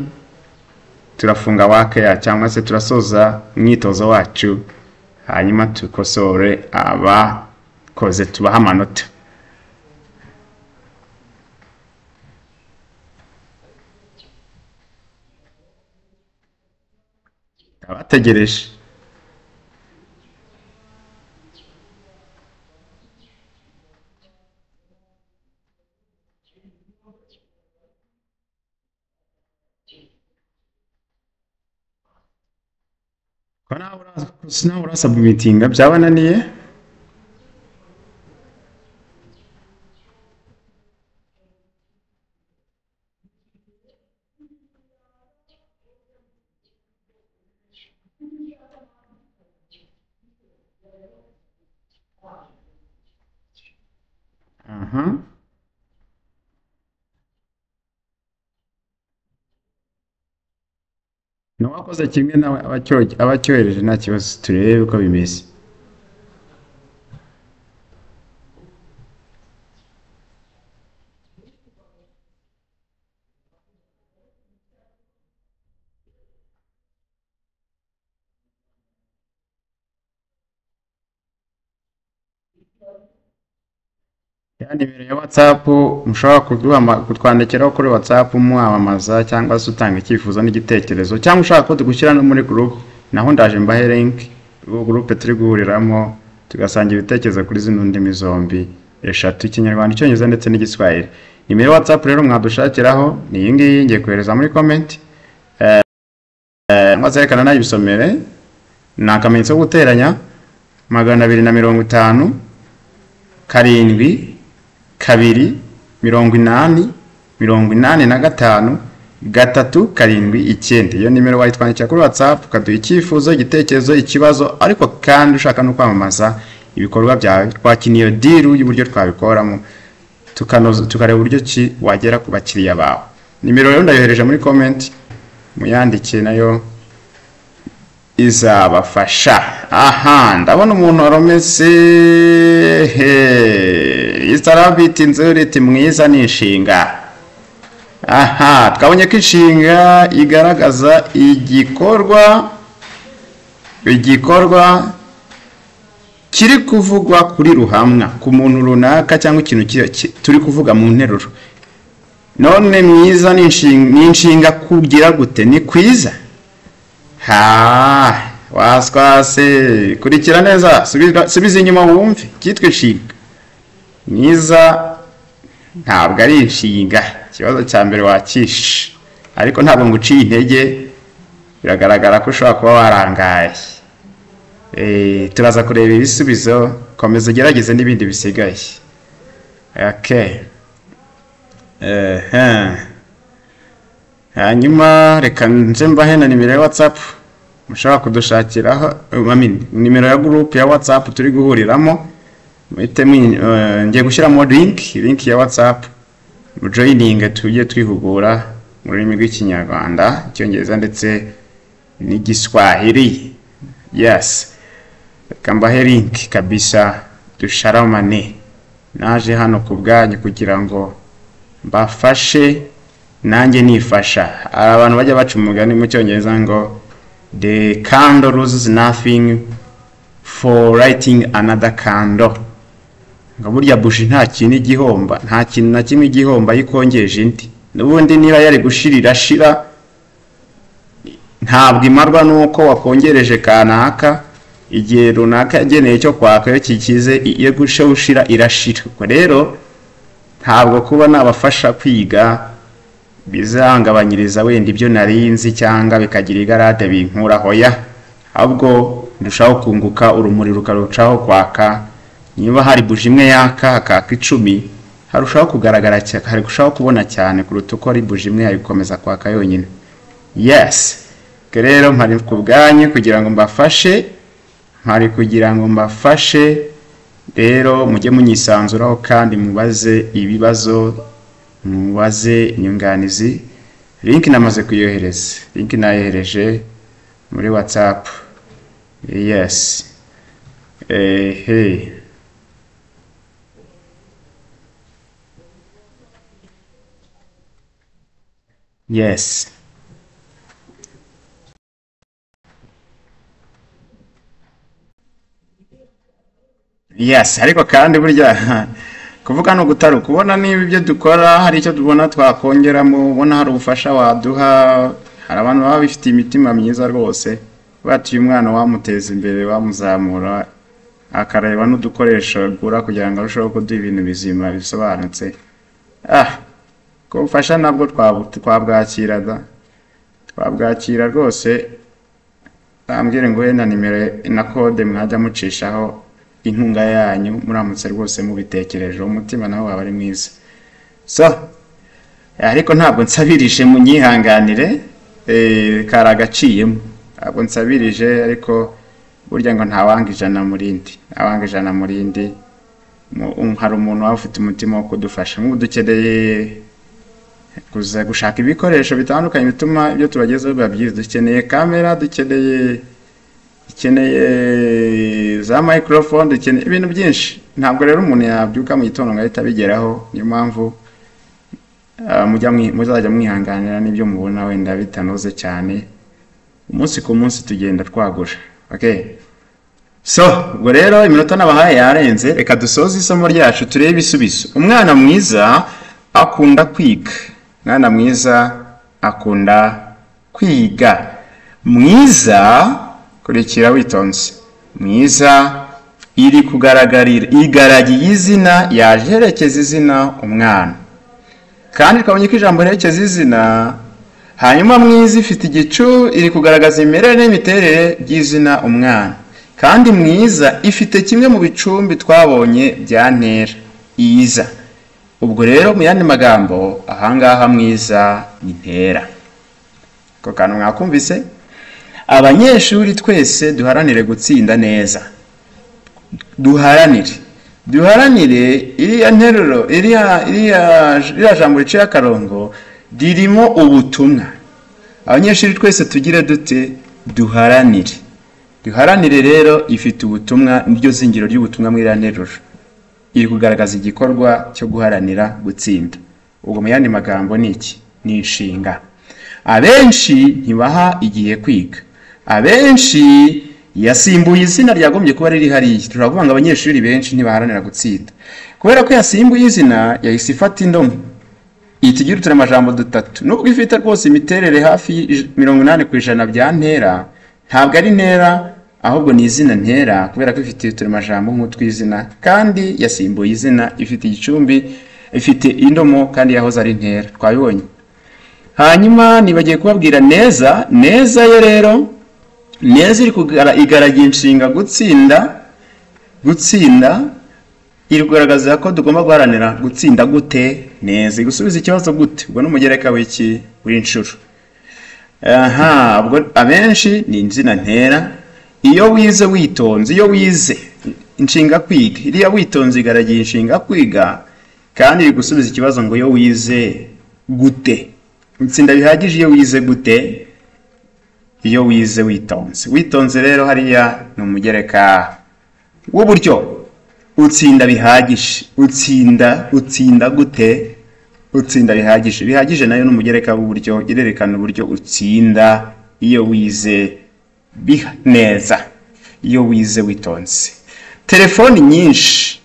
turafunga wake ya cyangwa se turasoza imyitozo wacu, hanyuma tukosore abakoze tubaha amanota. Ndabategereje. Nawe urasubmitinga byabananiye. n'uwakoze kimwe nawe abacyohereje nta kibazo turebe uko bimeze. Ya nimero ya WhatsApp mushobora kutwandikiraho kuri WhatsApp mwamamaza cyangwa se utanga icyifuzo n'igitekerezo, cyangwa ushaka ko tugushyira no muri group, naho ndaje mbahe link group turi guhuriramo tugasangira ibitekerezo kuri zino ndimi zombi eshatu, Ikinyarwanda, Icyongereza ndetse n'Igiswahili. Nimero ya WhatsApp rero mwadushakiraho ni iyi ngiyi, ngiye kohereza muri comment maze rekana nayibisomere. Ni akamenyetso ko guteranya 250 karindwi kabiri 80 gatatu karindwi 9. Iyo nimero wayitwandikira kuri WhatsApp ukaduha icyifuzo, igitekerezo, ikibazo, ariko kandi ushaka no kwamamaza ibikorwa byawe, twakiniyo deal y'uburyo twabikoramo tukareba uburyo ki wagera ku bakiriya bawe. Nimero rero ndayohereje muri comment, muyandike nayo izabafasha. Aha, ndabona umuntu waromese Istarabit inzuriti mwiza nishinga. Aha, twabonye ko inshinga igaragaza igikorwa kiri kuvugwa kuri ruhamwa ku muntu runaka cyangwa ikintu turi kuvuga mu nteruro. None mwiza nishinga kugira gute? Ni kwiza. Ha, waswase kurikira neza, subiza inyuma wumve kitwe inshinga. Mwiza ntabwo ari inshinga, ikibazo cya mbere wakishe, ariko ntabwo nguciye intege, biragaragara ko ushobora kuba warangaye. Turaza kureba ibisubizo, komeza ugerageze n'ibindi bisigaye. Okay. Hanyuma reka nje mbahe na nimero ya WhatsApp mushobora kudushakiraho, nimero ya group ya WhatsApp turi guhuriramo. Ngiye gushyiramo link ya WhatsApp, joining tujye twihugura mu rurimi rw'Ikinyarwanda, Icyongereza ndetse n'Igiswahili. Yes, kambahe link kabisa, dusharamane. Naje hano ku bwanyu kugira ngo mbafashe nanjye nifasha. Abantu bajya baca umugani mu Cyongereza ngo the candle loses nothing for lighting another candle. Ngo burya buji nta kintu igihomba, nta kintu na kimwe igihomba yikongeje indi. N'ubundi niba yari gushirira shira, ntabwo imarwa nuko wakongereje kanaka igihe runaka yageneye cyo kwaka yo kikize iyo gushira irashira. Rero ntabwo kuba nabafasha kwiga bizangabanyiriza wenda ibyo narinzi cyangwa bikagira igarade binkuraho ya, ahubwo ndushaho kunguka, urumuri rukarucaho kwaka. Niba hari buji imwe yaka hakaka 10, harushaho kugaragara cyane, hari gushaho kubona cyane kuruta uko ari buji imwe yayikomeza kwaka yonyine. Yes, rero mpari ku bwanyu kugira ngo mbafashe, rero mujye munyisanzuraho kandi mubaze ibibazo, mubaze inyunganizi. Link namaze kuyohereza, link nayohereje muri WhatsApp. Yes. Yes. Yes, ariko kandi burya kuvuga no gutaru kubona niba ibyo dukora hari icyo tubona twakongeramo, ubona hari ubufasha waduha. Hari abantu baba bifite imitima myiza rwose, batuye umwana wamuteza imbere, wamuzamura, akareba n'udukoresho gura kugira ngo arusheho kuduha ibintu bizima bisobanutse. Kubufasha nabwo twabwakira rwose. Tambwire ngo na nimero na code mwajya mucishaho inkunga yanyu, muramutse rwose mubitekereje, umutima nawe waba ari mwiza. So ariko ntabwo nsabirije munyihanganire, karagaciyemo, ntabwo nsabirije, ariko burya ngo ntawanga ijana murindi, hari umuntu waba ufite umutima wo kudufasha. Nk'ubu dukeneye kuza gushaka ibikoresho bitandukanye bituma ibyo tubagezeho biba byiza. Dukeneye kamera, dukeneye za microphone, dukeneye ibintu byinshi. Ntabwo rero umuntu yabyuka mu gitondo ngo ahita abigeraho. Niyo mpamvu muzajya mwihanganira n'ibyo mubona wenda bitanoze cyane, umunsi ku munsi tugenda twagura. Okay, so ubwo rero iminota nabahaye yarenze, reka dusoze isomo ryacu turebe ibisubizo. Umwana mwiza akunda kwiga. Umwana mwiza akunda kwiga. Mwiza, kurikira witonze. Mwiza iri kugaragarira igaragiye izina yajerekeza izina umwana, kandi twabonye ko ijambo herekeza izina. Hanyuma mwiza ifite igicu, iri kugaragaza imimerere n'imiterere by'izina umwana, kandi mwiza ifite kimwe mu bicumbi twabonye bya ntera, iza. Ubwo rero mu yandi magambo ahangaha mwiza ni ntera. Ko kantu mwakumvise? Abanyeshuri twese duharanire gutsinda neza. Duharanire iriya nteruro, iriya jambo riciye akarongo ririmo ubutumwa. Abanyeshuri twese tugire dute? Duharanire rero ifite ubutumwa, niryo zingiro ry'ubutumwa muri iriya nteruro. Iri kugaragaza igikorwa cyo guharanira gutsinda. Ubwo mu yandi magambo ni iki? Ni inshinga. Abenshi ntibaha igihe kwiga. Abenshi yasimbuye izina ryagombye kuba riri hariya. Turavuga ngo abanyeshuri benshi ntibaharanira gutsinda. Kubera ko yasimbuye izina, yahise ifata indomo itigira uturemajambo dutatu. Nubwo ifite rwose imiterere hafi 80% bya ntera, ntabwo ari ntera, ahubwo ni izina ntera, kubera ko ifite uturemajambo nk'utw'izina, kandi yasimbuye izina, ifite igicumbi, ifite indomo, kandi yahoze ari ntera. Twabibonye. Hanyuma nibagiye kubabwira neza. Neza yo rero, neza iri igaragiye inshinga gutsinda, iri kugaragaza ko tugomba guharanira gutsinda gute? Neza. Gusubiza ikibazo gute? Ubwo n'umugereka w'iki? W'inshuro. Ubwo abenshi ni izina ntera. Iyo wize witonze, iyo wize inshinga kwiga, iriya witonze igaragiye inshinga kwiga, kandi iri gusubiza ikibazo ngo iyo wize gute? Utsinda bihagije iyo wize gute? Iyo wize witonze. Witonze rero hariya ni umugereka w'uburyo. Utsinda bihagije. Utsinda gute? Utsinda bihagije. Bihagije nayo ni umugereka w'uburyo, irerekana uburyo utsinda iyo wize neza, iyo wize witonze. Telefoni nyinshi.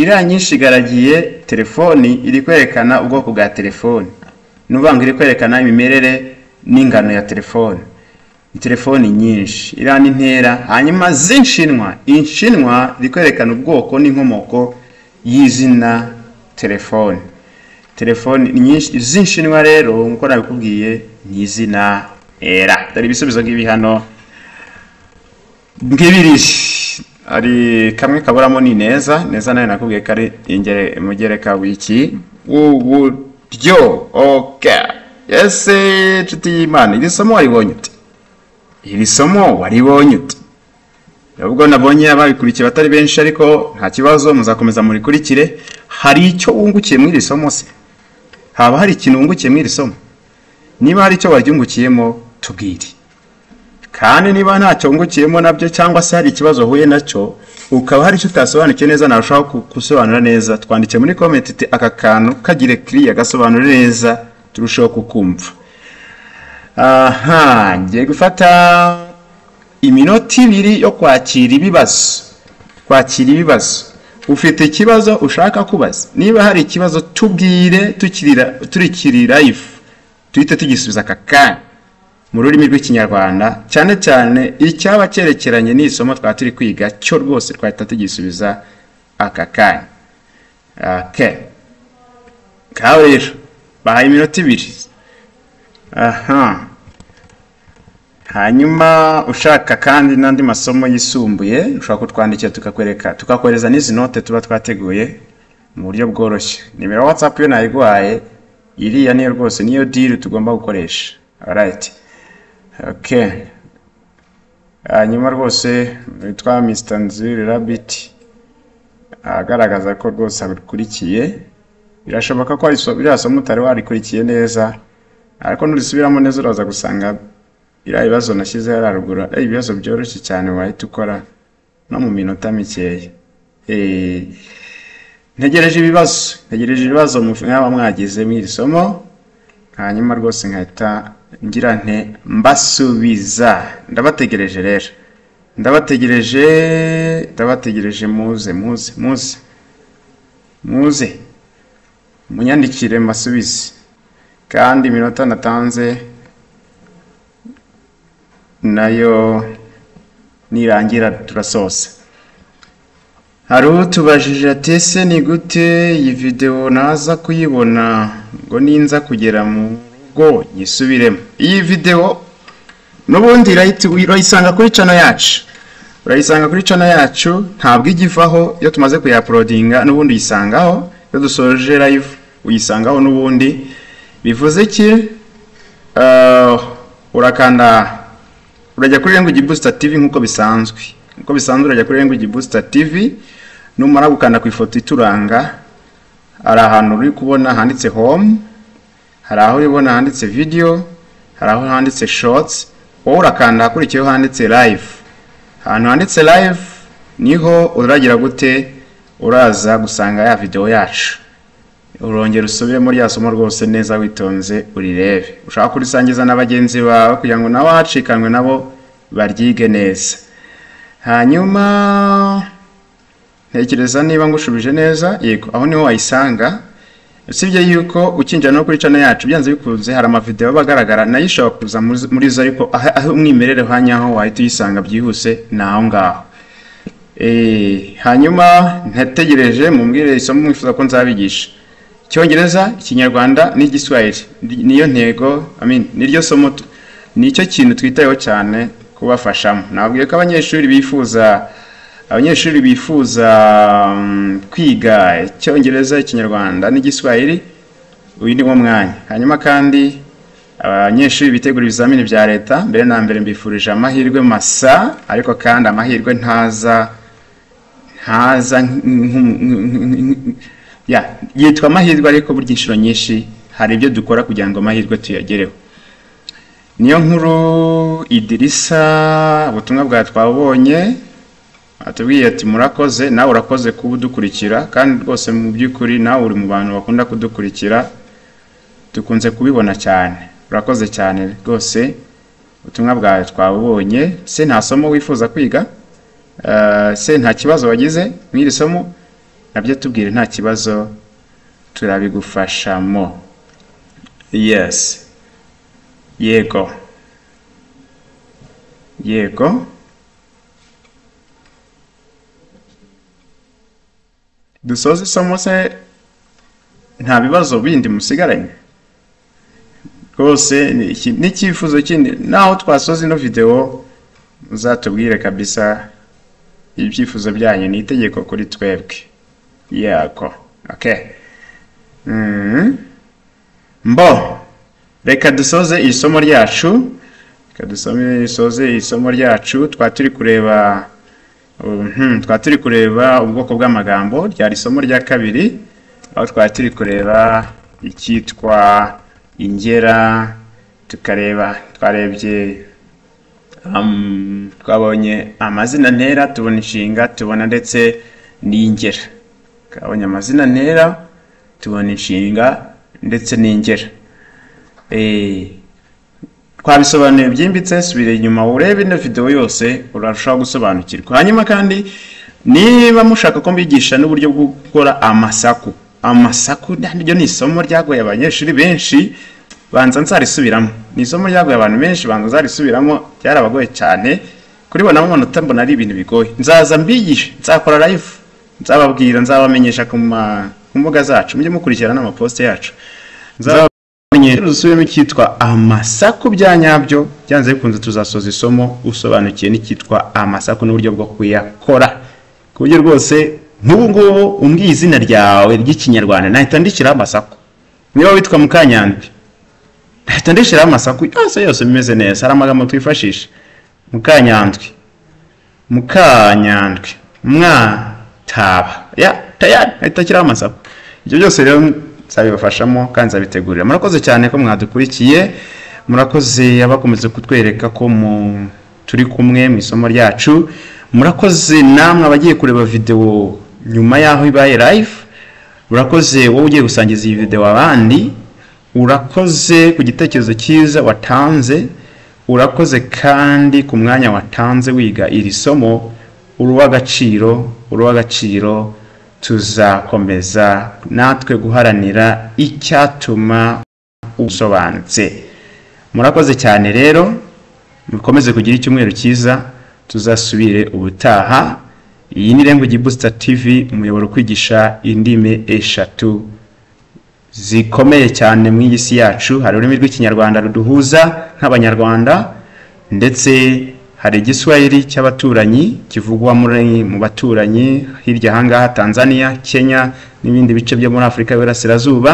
Iriya nyinshi igaragiye telefoni, iri kwerekana ubwoko bwa telefoni. Nubanga iri kwerekana imimerere n'ingano ya telefoni. Telefoni nyinshi. Iriya ni ntera. Hanyuma z'inshinwa. Inshinwa iri kwerekana ubwoko n'inkomoko y'izina telefoni. Telefoni nyinshi z'inshinwa rero, nkuko nabikubwiye, ni izina era. Dore ibisubizo nk'ibi hano ngibiri. Ari kamwe kaburamo ni neza. Neza nayo nakubwiye kari mugereka w'iki? Uburyo. Okay. Yes, nshuti y'Imana, iri somo waribonye ute? Ubwo nabonye ababikurikiye batari benshi, ariko nta kibazo, muzakomeza murikurikire. Hari icyo wungukiye muri iri somo se? Haba hari ikintu wungukiye muri iri somo? Niba hari icyo waryungukiyemo, tubwire. Kandi niba ntacyo wungukiyemo nabyo, cyangwa se hari ikibazo uhuye nacyo, ukaba hari icyo utasobanukiye neza, narushaho gusobanura neza, twandike muri comment iti aka kantu kagire clear, gasobanura neza, turushaho kukumva. Ngiye gufata iminota 2 yo kwakira ibibazo. Ufite ikibazo ushaka kubaza? Niba hari ikibazo tubwire, turikiri live, tuhite tugisubiza aka kanya mu rurimi rw'Ikinyarwanda, cyane cyane icyaba cyerekeranye n'isomo twa turi kwiga, cyo rwose twahita tugisubiza aka kanya. Okay. Kawe rero bahaye iminota 2. Hanyuma ushaka kandi n'andi masomo yisumbuye, ushaka kutwandikira tukakohereza n'izi note tuba twateguye mu buryo bworoshye. Nimero WhatsApp yo nayiguhaye, iriya niyo rwose, niyo deal tugomba gukoresha. Alright. Okay. Hanyuma rwose witwa Mr. Nzuri Rabbit agaragaza ko rwose abikurikiye. birashoboka ko iriya somo utari warikurikiye neza, ariko nurisubiramo neza uraza gusanga iriya bibazo nashyize haruguru ari ibibazo byoroshye cyane wahita ukora no mu minota mikeya. Ntegereje ibibazo mwaba mwagize mw'iri somo, hanyuma rwose nkahita ngira nte mbasubiza. Ndabategereje rero, ndabategereje muze munyandikire mbasubize, kandi iminota natanze nayo nirangira turasoza. Hari utubajije ati ese ni gute iyi video naza kuyibona ngo ninza kugera mu rugo nyisubiremo? Iyi video n'ubundi urayisanga kuri channel yacu, ntabwo igivaho iyo tumaze kuya-uploadinga, n'ubundi uyisangaho iyo dusoje live uyisangaho n'ubundi. Bivuze ki urakanda urajya kuri Language Booster TV nkuko bisanzwe urajya kuri Language Booster TV, numara gukanda ku ifoto ituranga, hari ahantu uri kubona handitse home, hari aho ubona handitse video, hari aho handitse shorts, wowe urakanda hakurikiyeho handitse live. Ahantu handitse live niho uragira gute uraza gusanga ya video yacu, urongera usubire muri ya somo rwose neza witonze urirebe. Ushaka kurisangiza n'abagenzi bawe kugira ngo nabo hacikanwe nabo baryige neza. Hanyuma ntekereza niba ngushubije neza, yego aho niho wayisanga. Usibye yuko ukinjira no kuri channel yacu byanze bikunze hari amavideo bagaragara nayo ishobora kuza muri zo, ariko aho umwimerere hanyaho wahita uyisanga byihuse naho ngaho. Hanyuma ntegereje mumbwire isomo mwifuza ko nzabigisha. Icyongereza, Ikinyarwanda n'Igiswahili niyo ntego, niryo somo, nicyo kintu twitayeho cyane kubafashamo. Nabwiye ko abanyeshuri bifuza kwiga Icyongereza, Ikinyarwanda n'Igiswahili, uyu ni wo mwanya. Hanyuma kandi abanyeshuri bitegura ibizamini bya leta, mbere na mbere mbifurije amahirwe masa, ariko kandi amahirwe ntaza yitwa amahirwe, ariko burya inshuro nyinshi hari ibyo dukora kugira ngo amahirwe tuyagereho. Niyo nkuru Idirisa ubutumwa bwa twabonye atubwiye ati murakoze, nawe urakoze kuba udukurikira, kandi rwose mu by'ukuri nawe uri mu bantu bakunda kudukurikira, dukunze kubibona cyane. Urakoze cyane rwose, ubutumwa bwa twabonye. Se nta somo wifuza kwiga? Se nta kibazo wagize mw'iri somo? Nabyo tubwire, nta kibazo turabigufashamo. Yes, yego dusoze isomo se nta bibazo bindi musigaranye? Rwose n'icyifuzo kindi naho twasoze ino video uzatubwire kabisa, ibyifuzo byanyu ni itegeko kuri twebwe. Yako okay. Reka dusoze isomo ryacu, twaturi kureba ubwoko bw'amagambo. Ryari isomo rya kabiri, aho twaturi kureba icyitwa ingera, twabonye amazina ntera, tubona inshinga, tubona ndetse n'ingera. Twabonye amazina ntera, tubona inshinga ndetse n'ingera. Twabisobanuye byimbitse, subire inyuma urebe ino video yose urarushaho gusobanukirwa. Hanyuma kandi niba mushaka ko mbigisha n'uburyo bwo gukora amasaku niryo ni isomo ryagoye abanyeshuri benshi, banza nzarisubiramo. Ni isomo ryagoye abantu benshi, banza nzarisubiramo, byarabagoye cyane kuribonamo amanota, mbona ari ibintu bigoye. Nzaza mbigisha, nzakora live, nzababwira, nzabamenyesha ku mbuga zacu, mujye mukurikirana n'amapost yacu. Usubiremo icyitwa amasaku bya nyabyo, byanze bikunze tuzasoza isomo usobanukiye n'icyitwa amasaku n'uburyo bwo kuyakora. Ku buryo rwose nk'ubu ngubu umbwiye izina ryawe ry'Ikinyarwanda nahita ndishyiraho amasaku. Niba witwa Mukanyandwi nahita ndishyiraho amasaku yose bimeze neza. Hari amagambo twifashisha: Mukanyandwi, Mwataba, tayari nahita nshyiraho amasaku. Ibyo byose rero nzabibafashamo kandi nzabitegurira. Murakoze cyane ko mwadukurikiye, murakoze abakomeze kutwereka ko turi kumwe mu isomo ryacu, murakoze namwe abagiye kureba video nyuma yaho ibaye live, urakoze wowe ugiye gusangiza iyi video abandi, urakoze ku gitekerezo cyiza watanze, urakoze kandi ku mwanya watanze wiga iri somo. uruwagaciro tuzakomeza natwe guharanira icyatuma usobanutse. Murakoze cyane rero, mukomeze kugira icyumweru cyiza, tuzasubire ubutaha. Iyi ni Language Booster TV, umuyoboro kwigisha indimi eshatu zikomeye cyane mu isi yacu. Hari ururimi rw'ikinyarwanda ruduhuza nk'abanyarwanda, ndetse hari igiswahili cy'abaturanyi kivugwa mu baturanyi hirya hangaha Tanzania, Kenya n'ibindi bice byo muri Afrika y'Iburasirazuba,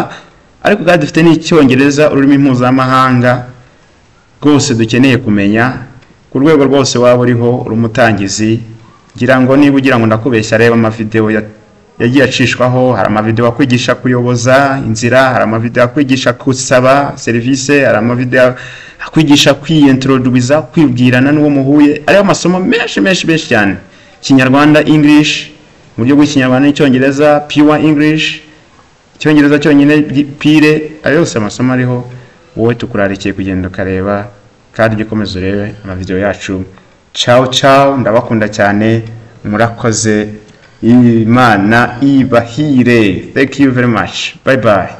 ariko kandi dufite n'icyongereza, ururimi mpuzamahanga rwose dukeneye kumenya ku rwego rwose waba uriho urumutangizi. Ngira ngo niba ugira ngo ndakubeshya, reba amavideo yagiye acishwaho. Hari amavideo akwigisha kuyoboza inzira, hari amavideo akwigisha kusaba service, hari amavideo akwigisha kwiyintroduza, kwibwirana n'uwo muhuye. Ariyo masomo menshi cyane, Kinyarwanda, English, mu buryo bw'ikinyarwanda n'icyongereza, pure English, icyongereza cyonyine pire. Ayo yose amasomo ariho, wowe tukurarikiye kugenda ukareba kandi gikomeza urebe amavideo yacu. Ciao, ndabakunda cyane, murakoze, Imana ibahire. Thank you very much. Bye bye.